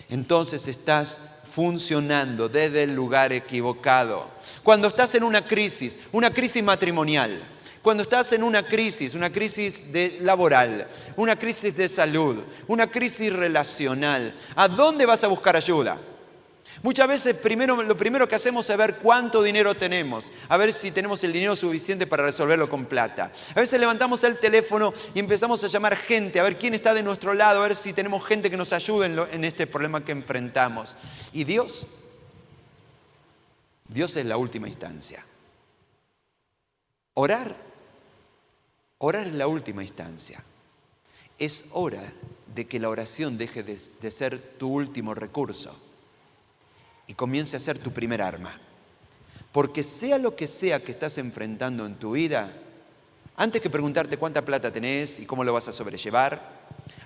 entonces estás funcionando desde el lugar equivocado. Cuando estás en una crisis matrimonial, cuando estás en una crisis laboral, una crisis de salud, una crisis relacional, ¿a dónde vas a buscar ayuda? Muchas veces lo primero que hacemos es ver cuánto dinero tenemos, a ver si tenemos el dinero suficiente para resolverlo con plata. A veces levantamos el teléfono y empezamos a llamar gente, a ver quién está de nuestro lado, a ver si tenemos gente que nos ayude en este problema que enfrentamos. ¿Y Dios? Dios es la última instancia. Orar es la última instancia. Es hora de que la oración deje de ser tu último recurso y comience a ser tu primer arma. Porque sea lo que sea que estás enfrentando en tu vida, antes que preguntarte cuánta plata tenés y cómo lo vas a sobrellevar,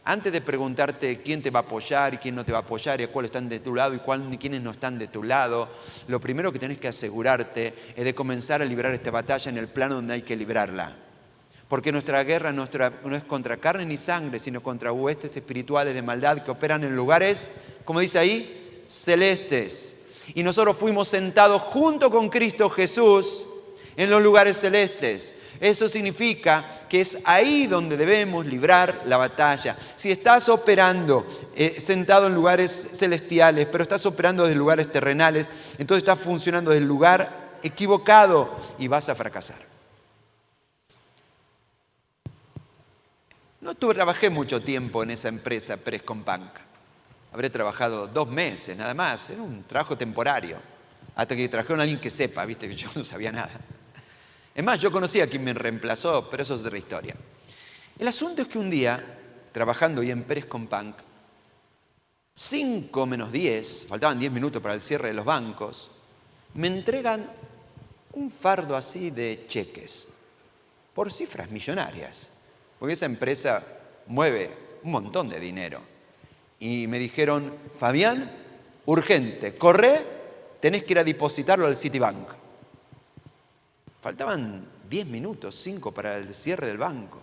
Antes de preguntarte quién te va a apoyar y quién no te va a apoyar y cuáles están de tu lado y quiénes no están de tu lado, lo primero que tenés que asegurarte es de comenzar a librar esta batalla en el plano donde hay que librarla. Porque nuestra guerra no es contra carne ni sangre, sino contra huestes espirituales de maldad que operan en lugares, como dice ahí, celestes. Y nosotros fuimos sentados junto con Cristo Jesús en los lugares celestes. Eso significa que es ahí donde debemos librar la batalla. Si estás operando sentado en lugares celestiales, pero estás operando desde lugares terrenales, entonces estás funcionando desde el lugar equivocado y vas a fracasar. No trabajé mucho tiempo en esa empresa Pérez Companc. Habré trabajado 2 meses nada más. Era un trabajo temporario. Hasta que trajeron a alguien que sepa, viste que yo no sabía nada. Es más, yo conocía a quien me reemplazó, pero eso es otra historia. El asunto es que un día, trabajando ahí en Pérez Companc, 5 menos 10, faltaban 10 minutos para el cierre de los bancos, me entregan un fardo así de cheques, por cifras millonarias, porque esa empresa mueve un montón de dinero. Y me dijeron, Fabián, urgente, corre, tenés que ir a depositarlo al Citibank. Faltaban 10 minutos, 5 para el cierre del banco.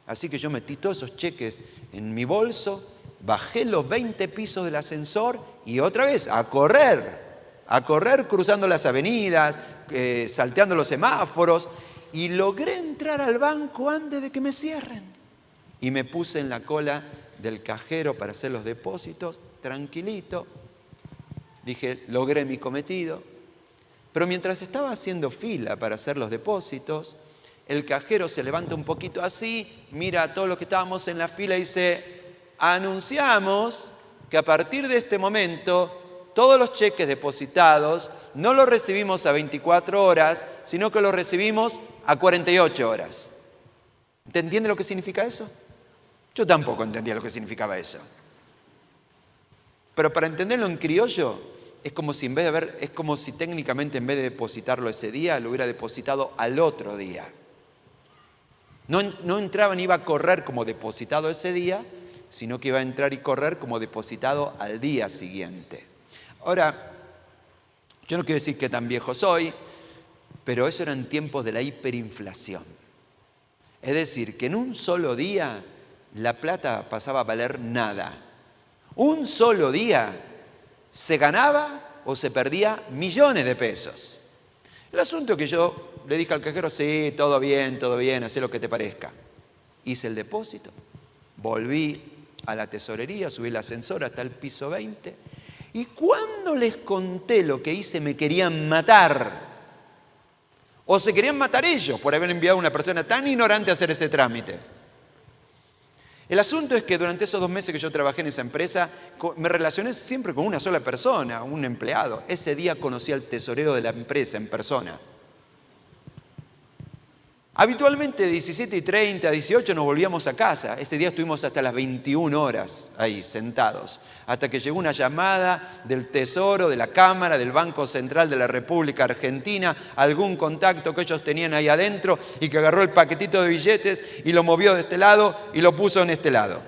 Así que yo metí todos esos cheques en mi bolso, bajé los 20 pisos del ascensor y otra vez a correr cruzando las avenidas, salteando los semáforos, y logré entrar al banco antes de que me cierren. Y me puse en la cola del cajero para hacer los depósitos, tranquilito. Dije, logré mi cometido. Pero mientras estaba haciendo fila para hacer los depósitos, el cajero se levanta un poquito así, mira a todos los que estábamos en la fila y dice, anunciamos que a partir de este momento todos los cheques depositados no los recibimos a 24 horas, sino que los recibimos a 48 horas. ¿Te entiende lo que significa eso? Yo tampoco entendía lo que significaba eso. Pero para entenderlo en criollo, es como si técnicamente en vez de depositarlo ese día, lo hubiera depositado al otro día. No entraba ni iba a correr como depositado ese día, sino que iba a entrar y correr como depositado al día siguiente. Ahora, yo no quiero decir que tan viejo soy, pero eso eran tiempos de la hiperinflación. Es decir, que en un solo día la plata pasaba a valer nada. Un solo día se ganaba o se perdía millones de pesos. El asunto es que yo le dije al cajero, sí, todo bien, haz lo que te parezca. Hice el depósito, volví a la tesorería, subí el ascensor hasta el piso 20, y cuando les conté lo que hice me querían matar. O se querían matar ellos por haber enviado a una persona tan ignorante a hacer ese trámite. El asunto es que durante esos 2 meses que yo trabajé en esa empresa, me relacioné siempre con una sola persona, un empleado. Ese día conocí al tesorero de la empresa en persona. Habitualmente de 17:30 a 18 nos volvíamos a casa. Ese día estuvimos hasta las 21 horas ahí sentados, hasta que llegó una llamada del Tesoro, de la Cámara, del Banco Central de la República Argentina, algún contacto que ellos tenían ahí adentro y que agarró el paquetito de billetes y lo movió de este lado y lo puso en este lado.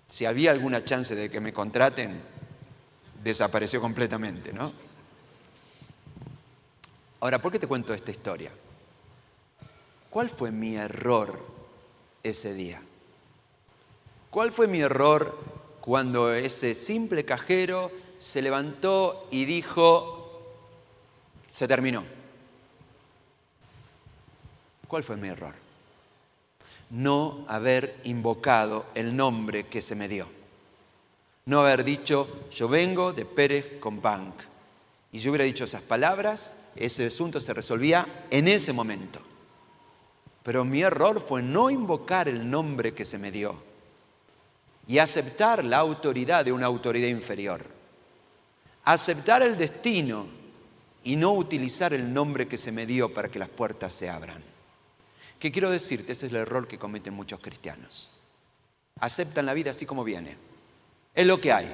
Si había alguna chance de que me contraten, desapareció completamente, ¿no? Ahora, ¿por qué te cuento esta historia? ¿Cuál fue mi error ese día? ¿Cuál fue mi error cuando ese simple cajero se levantó y dijo, se terminó? ¿Cuál fue mi error? No haber invocado el nombre que se me dio. No haber dicho, yo vengo de Pérez Companc. Y yo hubiera dicho esas palabras, ese asunto se resolvía en ese momento. Pero mi error fue no invocar el nombre que se me dio y aceptar la autoridad de una autoridad inferior. Aceptar el destino y no utilizar el nombre que se me dio para que las puertas se abran. ¿Qué quiero decirte? Ese es el error que cometen muchos cristianos. Aceptan la vida así como viene. Es lo que hay.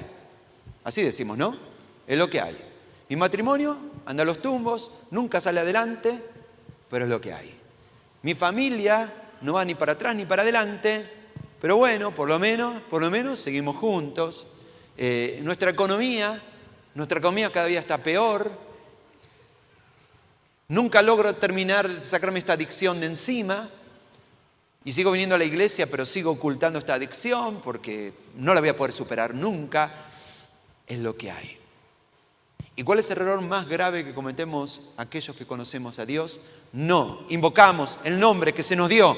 Así decimos, ¿no? Es lo que hay. Mi matrimonio anda a los tumbos, nunca sale adelante, pero es lo que hay. Mi familia no va ni para atrás ni para adelante, pero bueno, por lo menos seguimos juntos. Nuestra economía cada día está peor. Nunca logro terminar de sacarme esta adicción de encima. Y sigo viniendo a la iglesia, pero sigo ocultando esta adicción porque no la voy a poder superar nunca. Es lo que hay. ¿Y cuál es el error más grave que cometemos aquellos que conocemos a Dios? No invocamos el nombre que se nos dio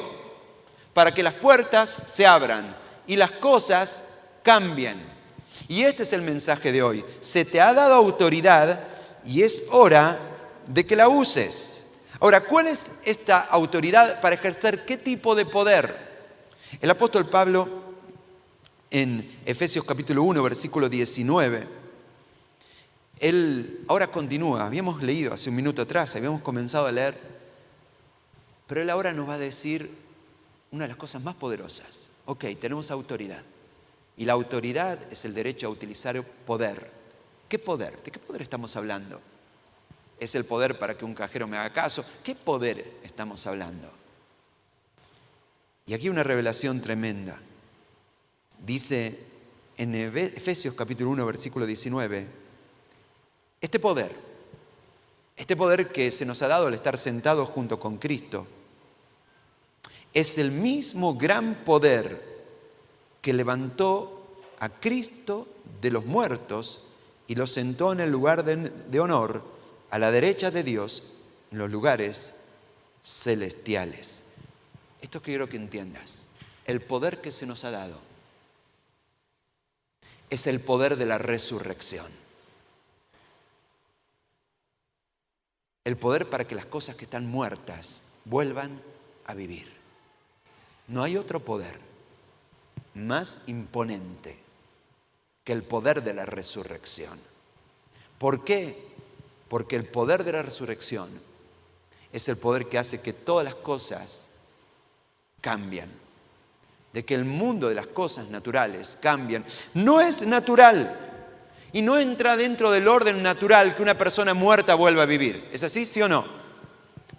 para que las puertas se abran y las cosas cambien. Y este es el mensaje de hoy. Se te ha dado autoridad y es hora de que la uses. Ahora, ¿cuál es esta autoridad para ejercer qué tipo de poder? El apóstol Pablo, en Efesios capítulo 1, versículo 19, él ahora continúa. Habíamos leído hace un minuto atrás, habíamos comenzado a leer, pero él ahora nos va a decir una de las cosas más poderosas. Ok, tenemos autoridad. Y la autoridad es el derecho a utilizar poder. ¿Qué poder? ¿De qué poder estamos hablando? ¿Es el poder para que un cajero me haga caso? ¿Qué poder estamos hablando? Y aquí una revelación tremenda. Dice en Efesios capítulo 1, versículo 19, este poder que se nos ha dado al estar sentados junto con Cristo, es el mismo gran poder que levantó a Cristo de los muertos y lo sentó en el lugar de honor a la derecha de Dios en los lugares celestiales. Esto quiero que entiendas. El poder que se nos ha dado es el poder de la resurrección. El poder para que las cosas que están muertas vuelvan a vivir. No hay otro poder más imponente que el poder de la resurrección. ¿Por qué? Porque el poder de la resurrección es el poder que hace que todas las cosas cambien. De que el mundo de las cosas naturales cambien. No es natural y no entra dentro del orden natural que una persona muerta vuelva a vivir. ¿Es así, sí o no?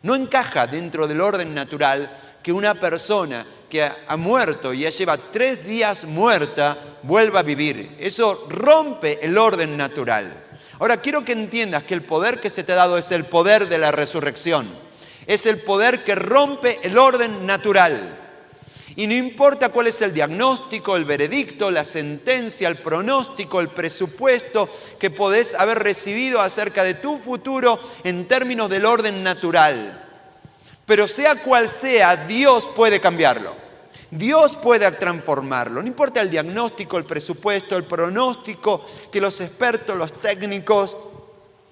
No encaja dentro del orden natural que una persona que ha muerto y ya lleva 3 días muerta vuelva a vivir. Eso rompe el orden natural. Ahora quiero que entiendas que el poder que se te ha dado es el poder de la resurrección. Es el poder que rompe el orden natural. Y no importa cuál es el diagnóstico, el veredicto, la sentencia, el pronóstico, el presupuesto que podés haber recibido acerca de tu futuro en términos del orden natural. Pero sea cual sea, Dios puede cambiarlo. Dios puede transformarlo. No importa el diagnóstico, el presupuesto, el pronóstico, que los expertos, los técnicos,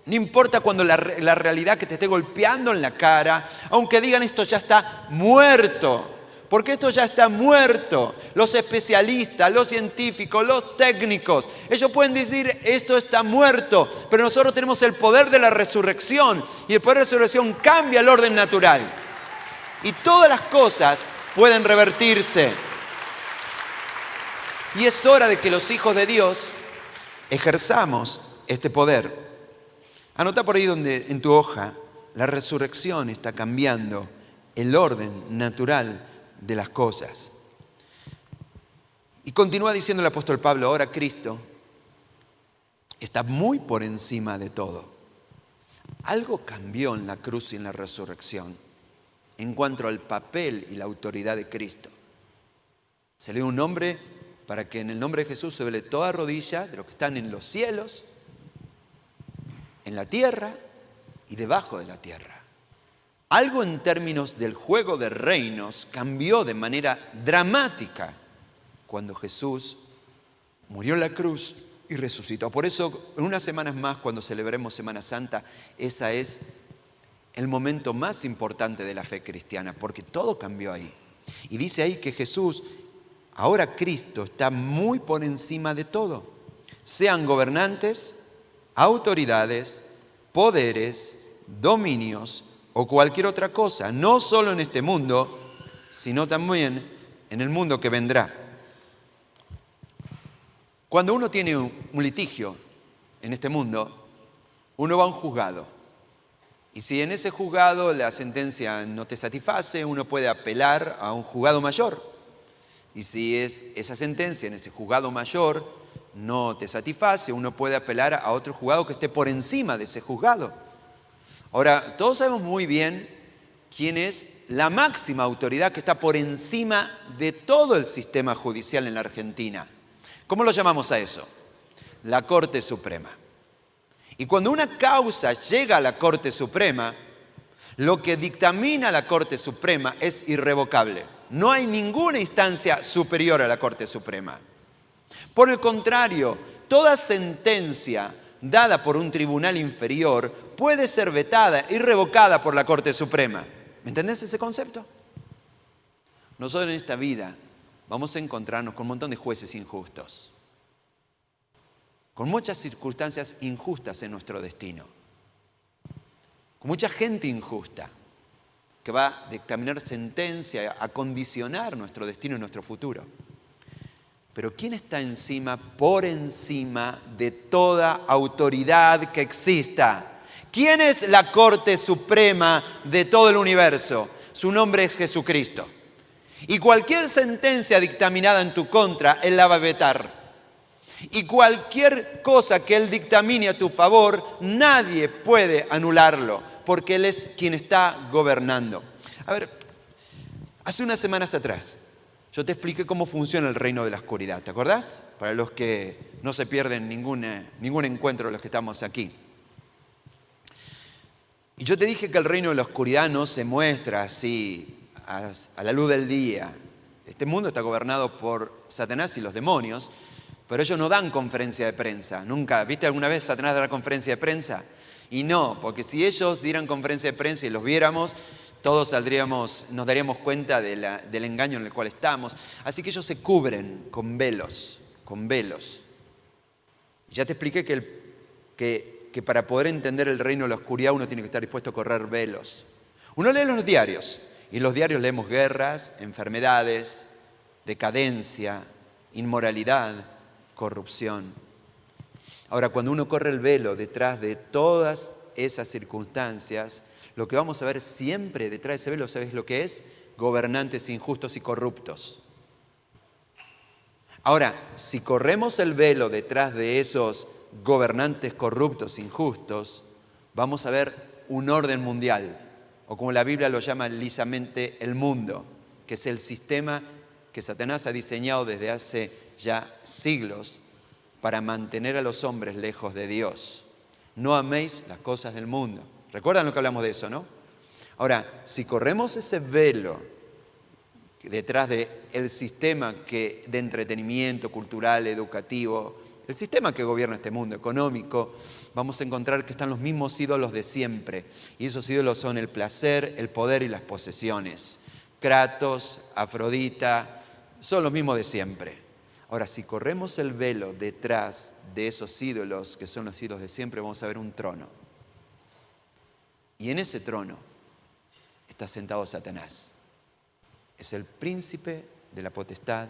no importa cuando la realidad que te esté golpeando en la cara, aunque digan esto ya está muerto. Porque esto ya está muerto. Los especialistas, los científicos, los técnicos, ellos pueden decir esto está muerto, pero nosotros tenemos el poder de la resurrección y el poder de la resurrección cambia el orden natural. Y todas las cosas pueden revertirse. Y es hora de que los hijos de Dios ejerzamos este poder. Anota por ahí donde en tu hoja, la resurrección está cambiando el orden natural de las cosas. Y continúa diciendo el apóstol Pablo, ahora Cristo está muy por encima de todo. Algo cambió en la cruz y en la resurrección en cuanto al papel y la autoridad de Cristo. Se le dio un nombre para que en el nombre de Jesús se doble toda rodilla de los que están en los cielos, en la tierra y debajo de la tierra. Algo en términos del juego de reinos cambió de manera dramática cuando Jesús murió en la cruz y resucitó. Por eso, en unas semanas más, cuando celebremos Semana Santa, esa es el momento más importante de la fe cristiana, porque todo cambió ahí. Y dice ahí que Jesús, ahora Cristo, está muy por encima de todo. Sean gobernantes, autoridades, poderes, dominios o cualquier otra cosa, no solo en este mundo, sino también en el mundo que vendrá. Cuando uno tiene un litigio en este mundo, uno va a un juzgado. Y si en ese juzgado la sentencia no te satisface, uno puede apelar a un juzgado mayor. Y si esa sentencia en ese juzgado mayor no te satisface, uno puede apelar a otro juzgado que esté por encima de ese juzgado. Ahora, todos sabemos muy bien quién es la máxima autoridad que está por encima de todo el sistema judicial en la Argentina. ¿Cómo lo llamamos a eso? La Corte Suprema. Y cuando una causa llega a la Corte Suprema, lo que dictamina la Corte Suprema es irrevocable. No hay ninguna instancia superior a la Corte Suprema. Por el contrario, toda sentencia dada por un tribunal inferior puede ser vetada y revocada por la Corte Suprema. ¿Me entendés ese concepto? Nosotros en esta vida vamos a encontrarnos con un montón de jueces injustos, con muchas circunstancias injustas en nuestro destino, con mucha gente injusta que va a dictaminar sentencia, a condicionar nuestro destino y nuestro futuro. Pero ¿quién está por encima de toda autoridad que exista? ¿Quién es la Corte Suprema de todo el universo? Su nombre es Jesucristo. Y cualquier sentencia dictaminada en tu contra, Él la va a vetar. Y cualquier cosa que Él dictamine a tu favor, nadie puede anularlo, porque Él es quien está gobernando. A ver, hace unas semanas atrás, yo te expliqué cómo funciona el reino de la oscuridad, ¿te acordás? Para los que no se pierden ningún encuentro de los que estamos aquí. Y yo te dije que el reino de la oscuridad no se muestra así a la luz del día. Este mundo está gobernado por Satanás y los demonios, pero ellos no dan conferencia de prensa. Nunca, ¿viste alguna vez Satanás dar conferencia de prensa? Y no, porque si ellos dieran conferencia de prensa y los viéramos, todos nos daríamos cuenta del engaño en el cual estamos. Así que ellos se cubren con velos. Ya te expliqué que para poder entender el reino de la oscuridad uno tiene que estar dispuesto a correr velos. Uno lee los diarios, y en los diarios leemos guerras, enfermedades, decadencia, inmoralidad, corrupción. Ahora, cuando uno corre el velo detrás de todas esas circunstancias, lo que vamos a ver siempre detrás de ese velo, ¿sabes lo que es? Gobernantes injustos y corruptos. Ahora, si corremos el velo detrás de esos gobernantes corruptos, injustos, vamos a ver un orden mundial, o como la Biblia lo llama lisamente, el mundo, que es el sistema que Satanás ha diseñado desde hace ya siglos para mantener a los hombres lejos de Dios. No améis las cosas del mundo. ¿Recuerdan lo que hablamos de eso, no? Ahora, si corremos ese velo detrás del sistema de entretenimiento cultural, educativo, el sistema que gobierna este mundo económico, vamos a encontrar que están los mismos ídolos de siempre. Y esos ídolos son el placer, el poder y las posesiones. Kratos, Afrodita, son los mismos de siempre. Ahora, si corremos el velo detrás de esos ídolos, que son los ídolos de siempre, vamos a ver un trono. Y en ese trono está sentado Satanás. Es el príncipe de la potestad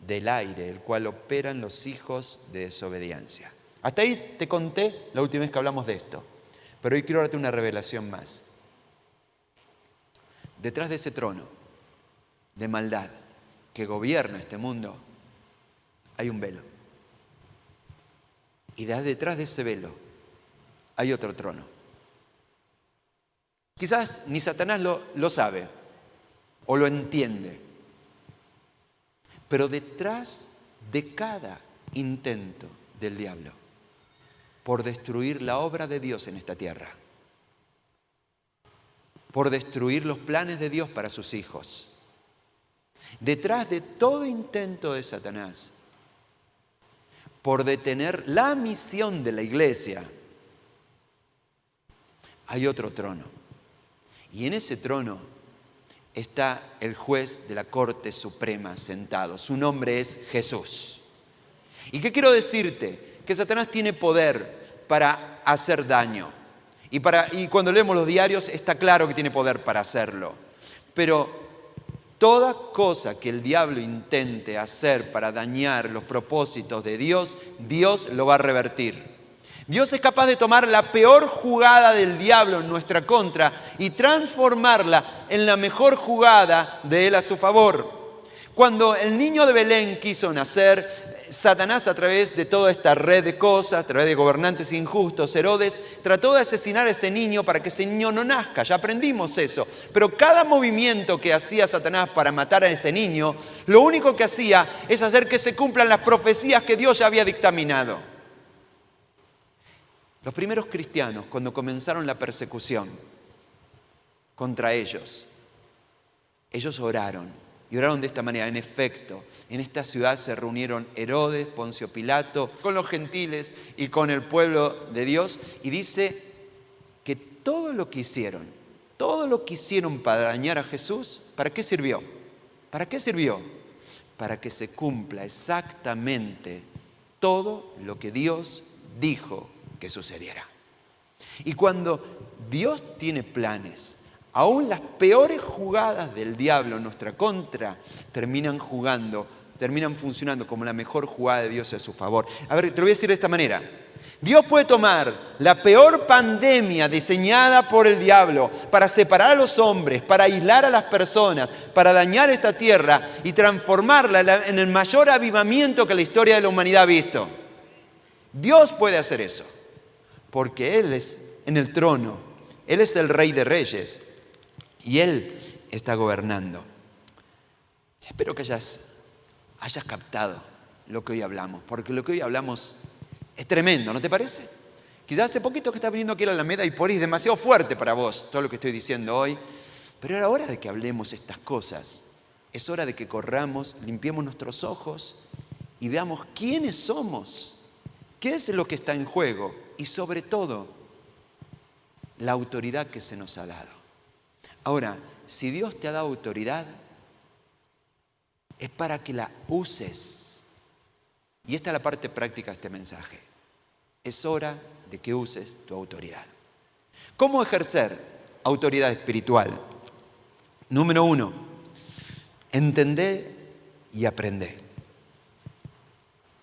del aire, el cual operan los hijos de desobediencia. Hasta ahí te conté la última vez que hablamos de esto, pero hoy quiero darte una revelación más. Detrás de ese trono de maldad que gobierna este mundo, hay un velo. Y detrás de ese velo hay otro trono. Quizás ni Satanás lo sabe o lo entiende. Pero detrás de cada intento del diablo por destruir la obra de Dios en esta tierra, por destruir los planes de Dios para sus hijos, detrás de todo intento de Satanás por detener la misión de la iglesia, hay otro trono. Y en ese trono está el juez de la Corte Suprema sentado. Su nombre es Jesús. ¿Y qué quiero decirte? Que Satanás tiene poder para hacer daño. Y cuando leemos los diarios está claro que tiene poder para hacerlo. Pero toda cosa que el diablo intente hacer para dañar los propósitos de Dios, Dios lo va a revertir. Dios es capaz de tomar la peor jugada del diablo en nuestra contra y transformarla en la mejor jugada de Él a su favor. Cuando el niño de Belén quiso nacer, Satanás, a través de toda esta red de cosas, a través de gobernantes injustos, Herodes, trató de asesinar a ese niño para que ese niño no nazca. Ya aprendimos eso. Pero cada movimiento que hacía Satanás para matar a ese niño, lo único que hacía es hacer que se cumplan las profecías que Dios ya había dictaminado. Los primeros cristianos, cuando comenzaron la persecución contra ellos oraron. Y oraron de esta manera. En efecto, en esta ciudad se reunieron Herodes, Poncio Pilato, con los gentiles y con el pueblo de Dios. Y dice que todo lo que hicieron para dañar a Jesús, ¿para qué sirvió? ¿Para qué sirvió? Para que se cumpla exactamente todo lo que Dios dijo que sucediera. Y cuando Dios tiene planes, aún las peores jugadas del diablo en nuestra contra terminan funcionando como la mejor jugada de Dios a su favor. A ver, te lo voy a decir de esta manera. Dios puede tomar la peor pandemia diseñada por el diablo para separar a los hombres, para aislar a las personas, para dañar esta tierra y transformarla en el mayor avivamiento que la historia de la humanidad ha visto. Dios puede hacer eso, porque Él es en el trono, Él es el Rey de Reyes. Y Él está gobernando. Espero que hayas captado lo que hoy hablamos, porque lo que hoy hablamos es tremendo, ¿no te parece? Quizás hace poquito que estás viniendo aquí a la Alameda y por ahí es demasiado fuerte para vos todo lo que estoy diciendo hoy, pero era hora de que hablemos estas cosas. Es hora de que corramos, limpiemos nuestros ojos y veamos quiénes somos, qué es lo que está en juego y sobre todo la autoridad que se nos ha dado. Ahora, si Dios te ha dado autoridad, es para que la uses. Y esta es la parte práctica de este mensaje. Es hora de que uses tu autoridad. ¿Cómo ejercer autoridad espiritual? Número 1, entendé y aprendé.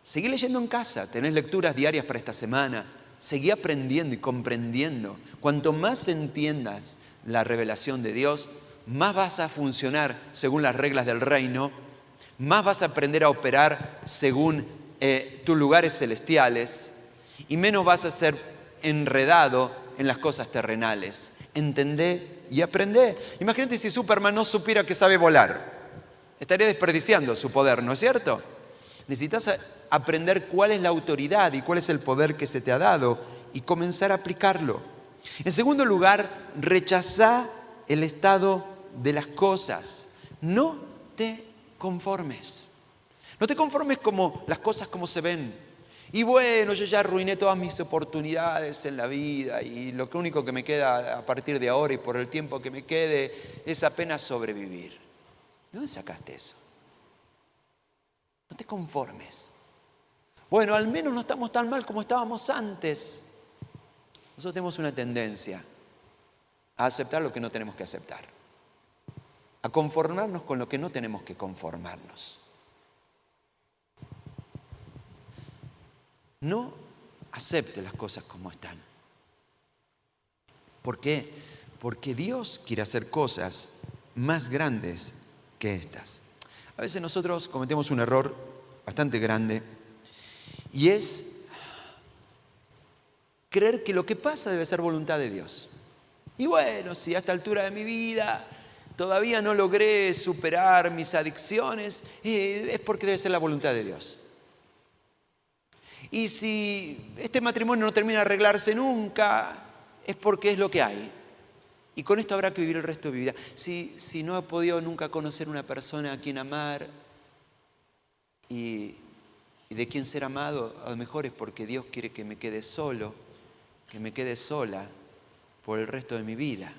Seguí leyendo en casa, tenés lecturas diarias para esta semana. Seguí aprendiendo y comprendiendo. Cuanto más entiendas la revelación de Dios, más vas a funcionar según las reglas del reino, más vas a aprender a operar según tus lugares celestiales y menos vas a ser enredado en las cosas terrenales. Entendé y aprendé. Imagínate si Superman no supiera que sabe volar. Estaría desperdiciando su poder, ¿no es cierto? Necesitas aprender cuál es la autoridad y cuál es el poder que se te ha dado y comenzar a aplicarlo. En segundo lugar, rechazá el estado de las cosas. No te conformes. No te conformes como las cosas como se ven. Y bueno, yo ya arruiné todas mis oportunidades en la vida y lo único que me queda a partir de ahora y por el tiempo que me quede es apenas sobrevivir. ¿De dónde sacaste eso? No te conformes. Bueno, al menos no estamos tan mal como estábamos antes. Nosotros tenemos una tendencia a aceptar lo que no tenemos que aceptar, a conformarnos con lo que no tenemos que conformarnos. No acepte las cosas como están. ¿Por qué? Porque Dios quiere hacer cosas más grandes que estas. A veces nosotros cometemos un error bastante grande y es creer que lo que pasa debe ser voluntad de Dios. Y bueno, si a esta altura de mi vida todavía no logré superar mis adicciones, es porque debe ser la voluntad de Dios. Y si este matrimonio no termina de arreglarse nunca, es porque es lo que hay. Y con esto habrá que vivir el resto de mi vida. Si no he podido nunca conocer una persona a quien amar y de quien ser amado, a lo mejor es porque Dios quiere que me quede solo, que me quede sola por el resto de mi vida.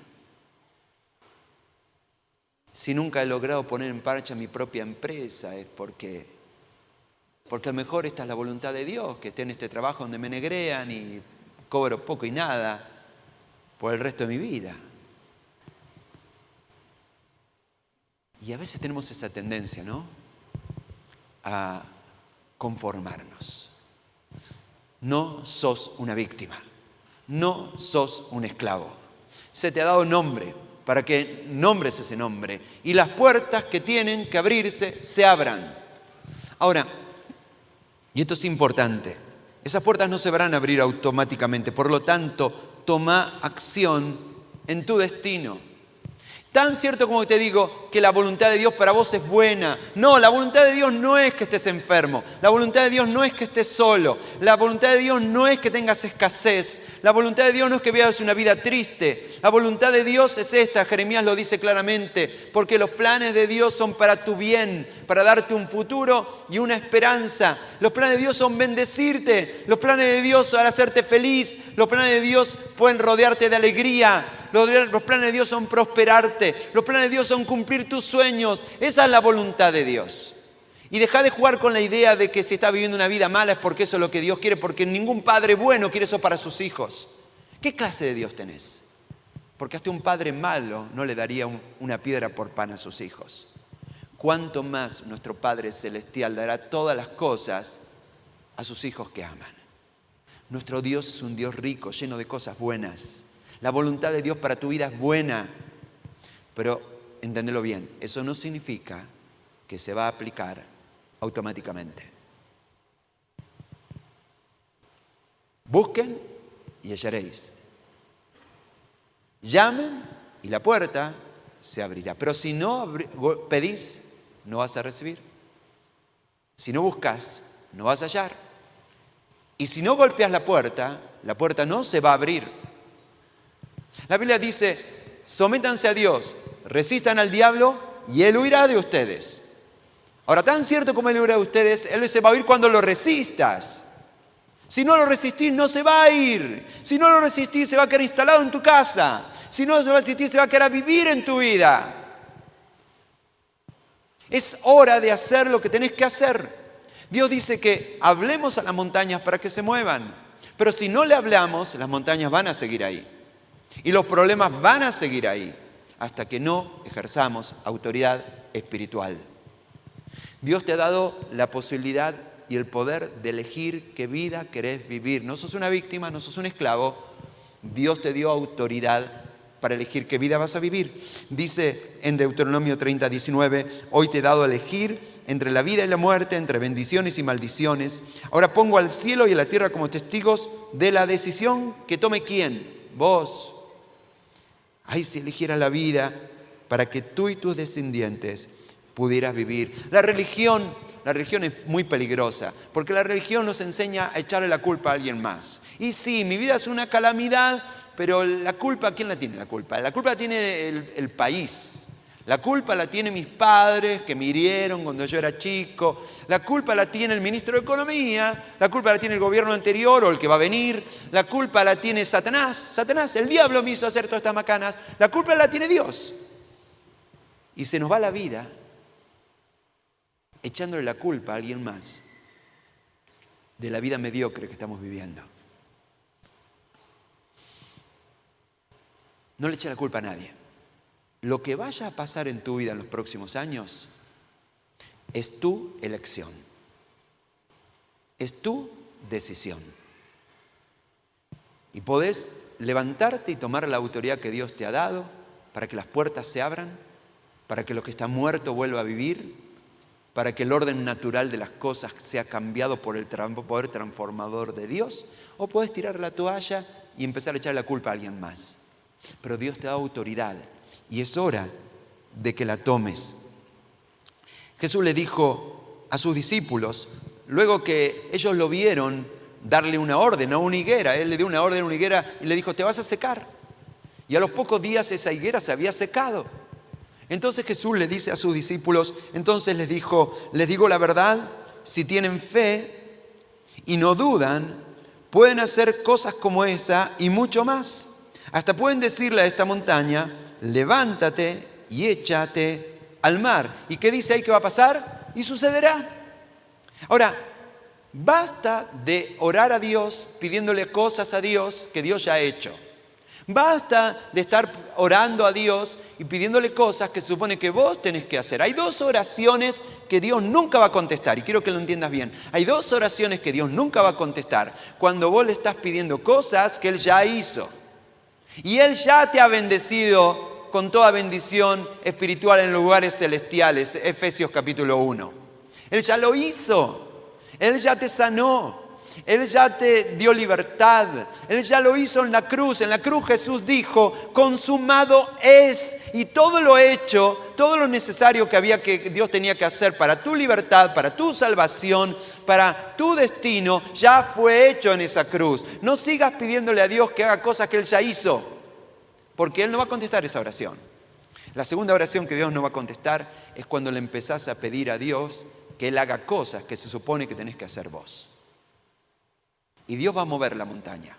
Si nunca he logrado poner en marcha mi propia empresa, es porque a lo mejor esta es la voluntad de Dios, que esté en este trabajo donde me negrean y cobro poco y nada por el resto de mi vida. Y a veces tenemos esa tendencia, ¿no?, a conformarnos. No sos una víctima. No sos un esclavo. Se te ha dado nombre, para que nombres ese nombre. Y las puertas que tienen que abrirse, se abran. Ahora, y esto es importante, esas puertas no se van a abrir automáticamente. Por lo tanto, toma acción en tu destino. Tan cierto como te digo que la voluntad de Dios para vos es buena. No, la voluntad de Dios no es que estés enfermo. La voluntad de Dios no es que estés solo. La voluntad de Dios no es que tengas escasez. La voluntad de Dios no es que vivas una vida triste. La voluntad de Dios es esta. Jeremías lo dice claramente. Porque los planes de Dios son para tu bien, para darte un futuro y una esperanza. Los planes de Dios son bendecirte. Los planes de Dios son hacerte feliz. Los planes de Dios pueden rodearte de alegría. Los planes de Dios son prosperarte. Los planes de Dios son cumplir tus sueños. Esa es la voluntad de Dios. Y deja de jugar con la idea de que si estás viviendo una vida mala es porque eso es lo que Dios quiere, porque ningún padre bueno quiere eso para sus hijos. ¿Qué clase de Dios tenés? Porque hasta un padre malo no le daría una piedra por pan a sus hijos. ¿Cuánto más nuestro Padre Celestial dará todas las cosas a sus hijos que aman? Nuestro Dios es un Dios rico, lleno de cosas buenas. La voluntad de Dios para tu vida es buena, pero enténdelo bien, eso no significa que se va a aplicar automáticamente. Busquen y hallaréis. Llamen y la puerta se abrirá. Pero si no pedís, no vas a recibir. Si no buscas, no vas a hallar. Y si no golpeas la puerta no se va a abrir. La Biblia dice, sométanse a Dios, resistan al diablo y Él huirá de ustedes. Ahora, tan cierto como Él huirá de ustedes, Él se va a ir cuando lo resistas. Si no lo resistís, no se va a ir. Si no lo resistís, se va a quedar instalado en tu casa. Si no lo resistís, se va a quedar a vivir en tu vida. Es hora de hacer lo que tenés que hacer. Dios dice que hablemos a las montañas para que se muevan. Pero si no le hablamos, las montañas van a seguir ahí. Y los problemas van a seguir ahí hasta que no ejerzamos autoridad espiritual. Dios te ha dado la posibilidad y el poder de elegir qué vida querés vivir. No sos una víctima, no sos un esclavo. Dios te dio autoridad para elegir qué vida vas a vivir. Dice en Deuteronomio 30:19, hoy te he dado a elegir entre la vida y la muerte, entre bendiciones y maldiciones. Ahora pongo al cielo y a la tierra como testigos de la decisión que tome ¿quién? Vos. Ay, si eligieras la vida para que tú y tus descendientes pudieras vivir. La religión es muy peligrosa, porque la religión nos enseña a echarle la culpa a alguien más. Y sí, mi vida es una calamidad, pero la culpa, ¿quién la tiene la culpa? La culpa la tiene el país. La culpa la tienen mis padres que me hirieron cuando yo era chico. La culpa la tiene el ministro de Economía. La culpa la tiene el gobierno anterior o el que va a venir. La culpa la tiene Satanás. Satanás, el diablo me hizo hacer todas estas macanas. La culpa la tiene Dios. Y se nos va la vida echándole la culpa a alguien más de la vida mediocre que estamos viviendo. No le eches la culpa a nadie. Lo que vaya a pasar en tu vida en los próximos años es tu elección. Es tu decisión. Y podés levantarte y tomar la autoridad que Dios te ha dado para que las puertas se abran, para que lo que está muerto vuelva a vivir, para que el orden natural de las cosas sea cambiado por el poder transformador de Dios, o podés tirar la toalla y empezar a echar la culpa a alguien más. Pero Dios te da autoridad. Y es hora de que la tomes. Jesús le dijo a sus discípulos, luego que ellos lo vieron darle una orden a una higuera, Él le dio una orden a una higuera y le dijo, te vas a secar. Y a los pocos días esa higuera se había secado. Entonces Jesús le dice a sus discípulos, entonces les dijo, les digo la verdad, si tienen fe y no dudan, pueden hacer cosas como esa y mucho más. Hasta pueden decirle a esta montaña, levántate y échate al mar. ¿Y qué dice ahí que va a pasar? Y sucederá. Ahora, basta de orar a Dios pidiéndole cosas a Dios que Dios ya ha hecho. Basta de estar orando a Dios y pidiéndole cosas que se supone que vos tenés que hacer. Hay dos oraciones que Dios nunca va a contestar, y quiero que lo entiendas bien. Hay dos oraciones que Dios nunca va a contestar cuando vos le estás pidiendo cosas que Él ya hizo. Y Él ya te ha bendecido con toda bendición espiritual en lugares celestiales. Efesios capítulo 1. Él ya lo hizo. Él ya te sanó. Él ya te dio libertad. Él ya lo hizo en la cruz. En la cruz Jesús dijo, consumado es. Y todo lo hecho, todo lo necesario que Dios tenía que hacer para tu libertad, para tu salvación, para tu destino, ya fue hecho en esa cruz. No sigas pidiéndole a Dios que haga cosas que Él ya hizo, porque Él no va a contestar esa oración. La segunda oración que Dios no va a contestar es cuando le empezás a pedir a Dios que Él haga cosas que se supone que tenés que hacer vos. Y Dios va a mover la montaña.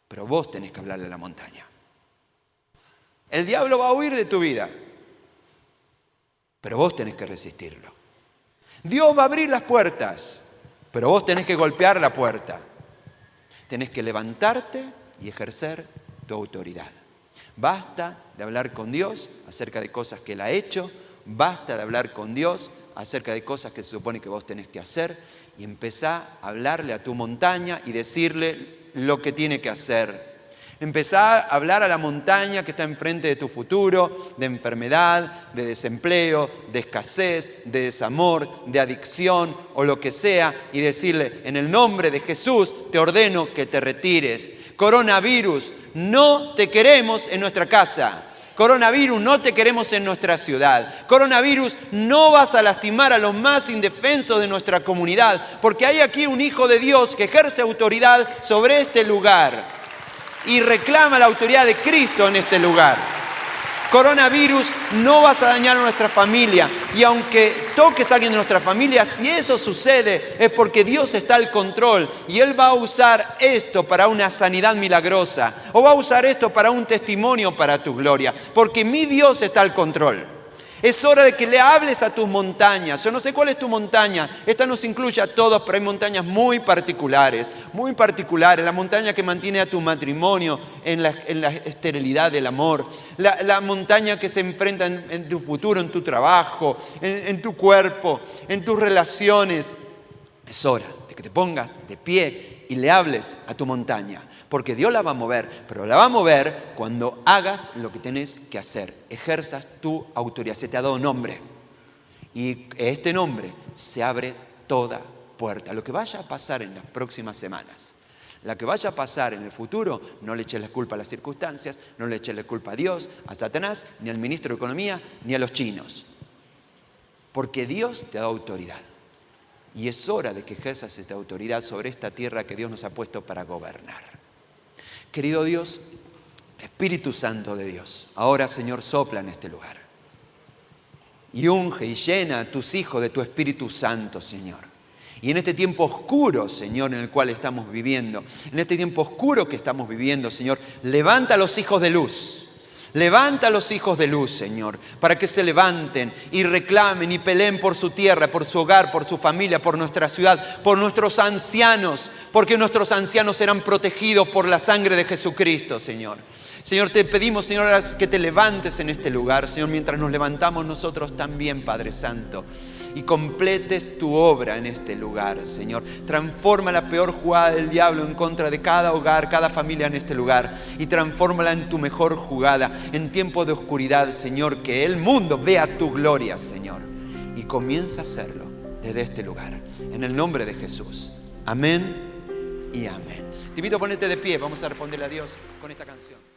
Pero vos tenés que hablarle a la montaña. El diablo va a huir de tu vida. Pero vos tenés que resistirlo. Dios va a abrir las puertas. Pero vos tenés que golpear la puerta. Tenés que levantarte y ejercer tu autoridad. Basta de hablar con Dios acerca de cosas que Él ha hecho. Basta de hablar con Dios acerca de cosas que se supone que vos tenés que hacer. Y empezá a hablarle a tu montaña y decirle lo que tiene que hacer. Empezá a hablar a la montaña que está enfrente de tu futuro, de enfermedad, de desempleo, de escasez, de desamor, de adicción o lo que sea, y decirle, en el nombre de Jesús te ordeno que te retires. Coronavirus, no te queremos en nuestra casa. Coronavirus, no te queremos en nuestra ciudad. Coronavirus, no vas a lastimar a los más indefensos de nuestra comunidad, porque hay aquí un hijo de Dios que ejerce autoridad sobre este lugar y reclama la autoridad de Cristo en este lugar. Coronavirus, no vas a dañar a nuestra familia. Y aunque toques a alguien de nuestra familia, si eso sucede es porque Dios está al control. Y Él va a usar esto para una sanidad milagrosa. O va a usar esto para un testimonio para tu gloria. Porque mi Dios está al control. Es hora de que le hables a tus montañas. Yo no sé cuál es tu montaña. Esta nos incluye a todos, pero hay montañas muy particulares. Muy particulares. La montaña que mantiene a tu matrimonio en la esterilidad del amor. La montaña que se enfrenta en tu futuro, en tu trabajo, en tu cuerpo, en tus relaciones. Es hora de que te pongas de pie y le hables a tu montaña. Porque Dios la va a mover, pero la va a mover cuando hagas lo que tenés que hacer. Ejerzas tu autoridad. Se te ha dado nombre. Y este nombre se abre toda puerta. Lo que vaya a pasar en las próximas semanas, lo que vaya a pasar en el futuro, no le eches la culpa a las circunstancias, no le eches la culpa a Dios, a Satanás, ni al ministro de Economía, ni a los chinos. Porque Dios te ha dado autoridad. Y es hora de que ejerzas esta autoridad sobre esta tierra que Dios nos ha puesto para gobernar. Querido Dios, Espíritu Santo de Dios, ahora, Señor, sopla en este lugar. Y unge y llena a tus hijos de tu Espíritu Santo, Señor. Y en este tiempo oscuro, Señor, en el cual estamos viviendo, en este tiempo oscuro que estamos viviendo, Señor, levanta a los hijos de luz. Levanta a los hijos de luz, Señor, para que se levanten y reclamen y peleen por su tierra, por su hogar, por su familia, por nuestra ciudad, por nuestros ancianos, porque nuestros ancianos serán protegidos por la sangre de Jesucristo, Señor. Señor, te pedimos, Señor, que te levantes en este lugar, Señor, mientras nos levantamos nosotros también, Padre Santo, y completes tu obra en este lugar, Señor. Transforma la peor jugada del diablo en contra de cada hogar, cada familia en este lugar, y transfórmala en tu mejor jugada, en tiempo de oscuridad, Señor, que el mundo vea tu gloria, Señor, y comienza a hacerlo desde este lugar, en el nombre de Jesús. Amén y amén. Te invito a ponerte de pie, vamos a responderle a Dios con esta canción.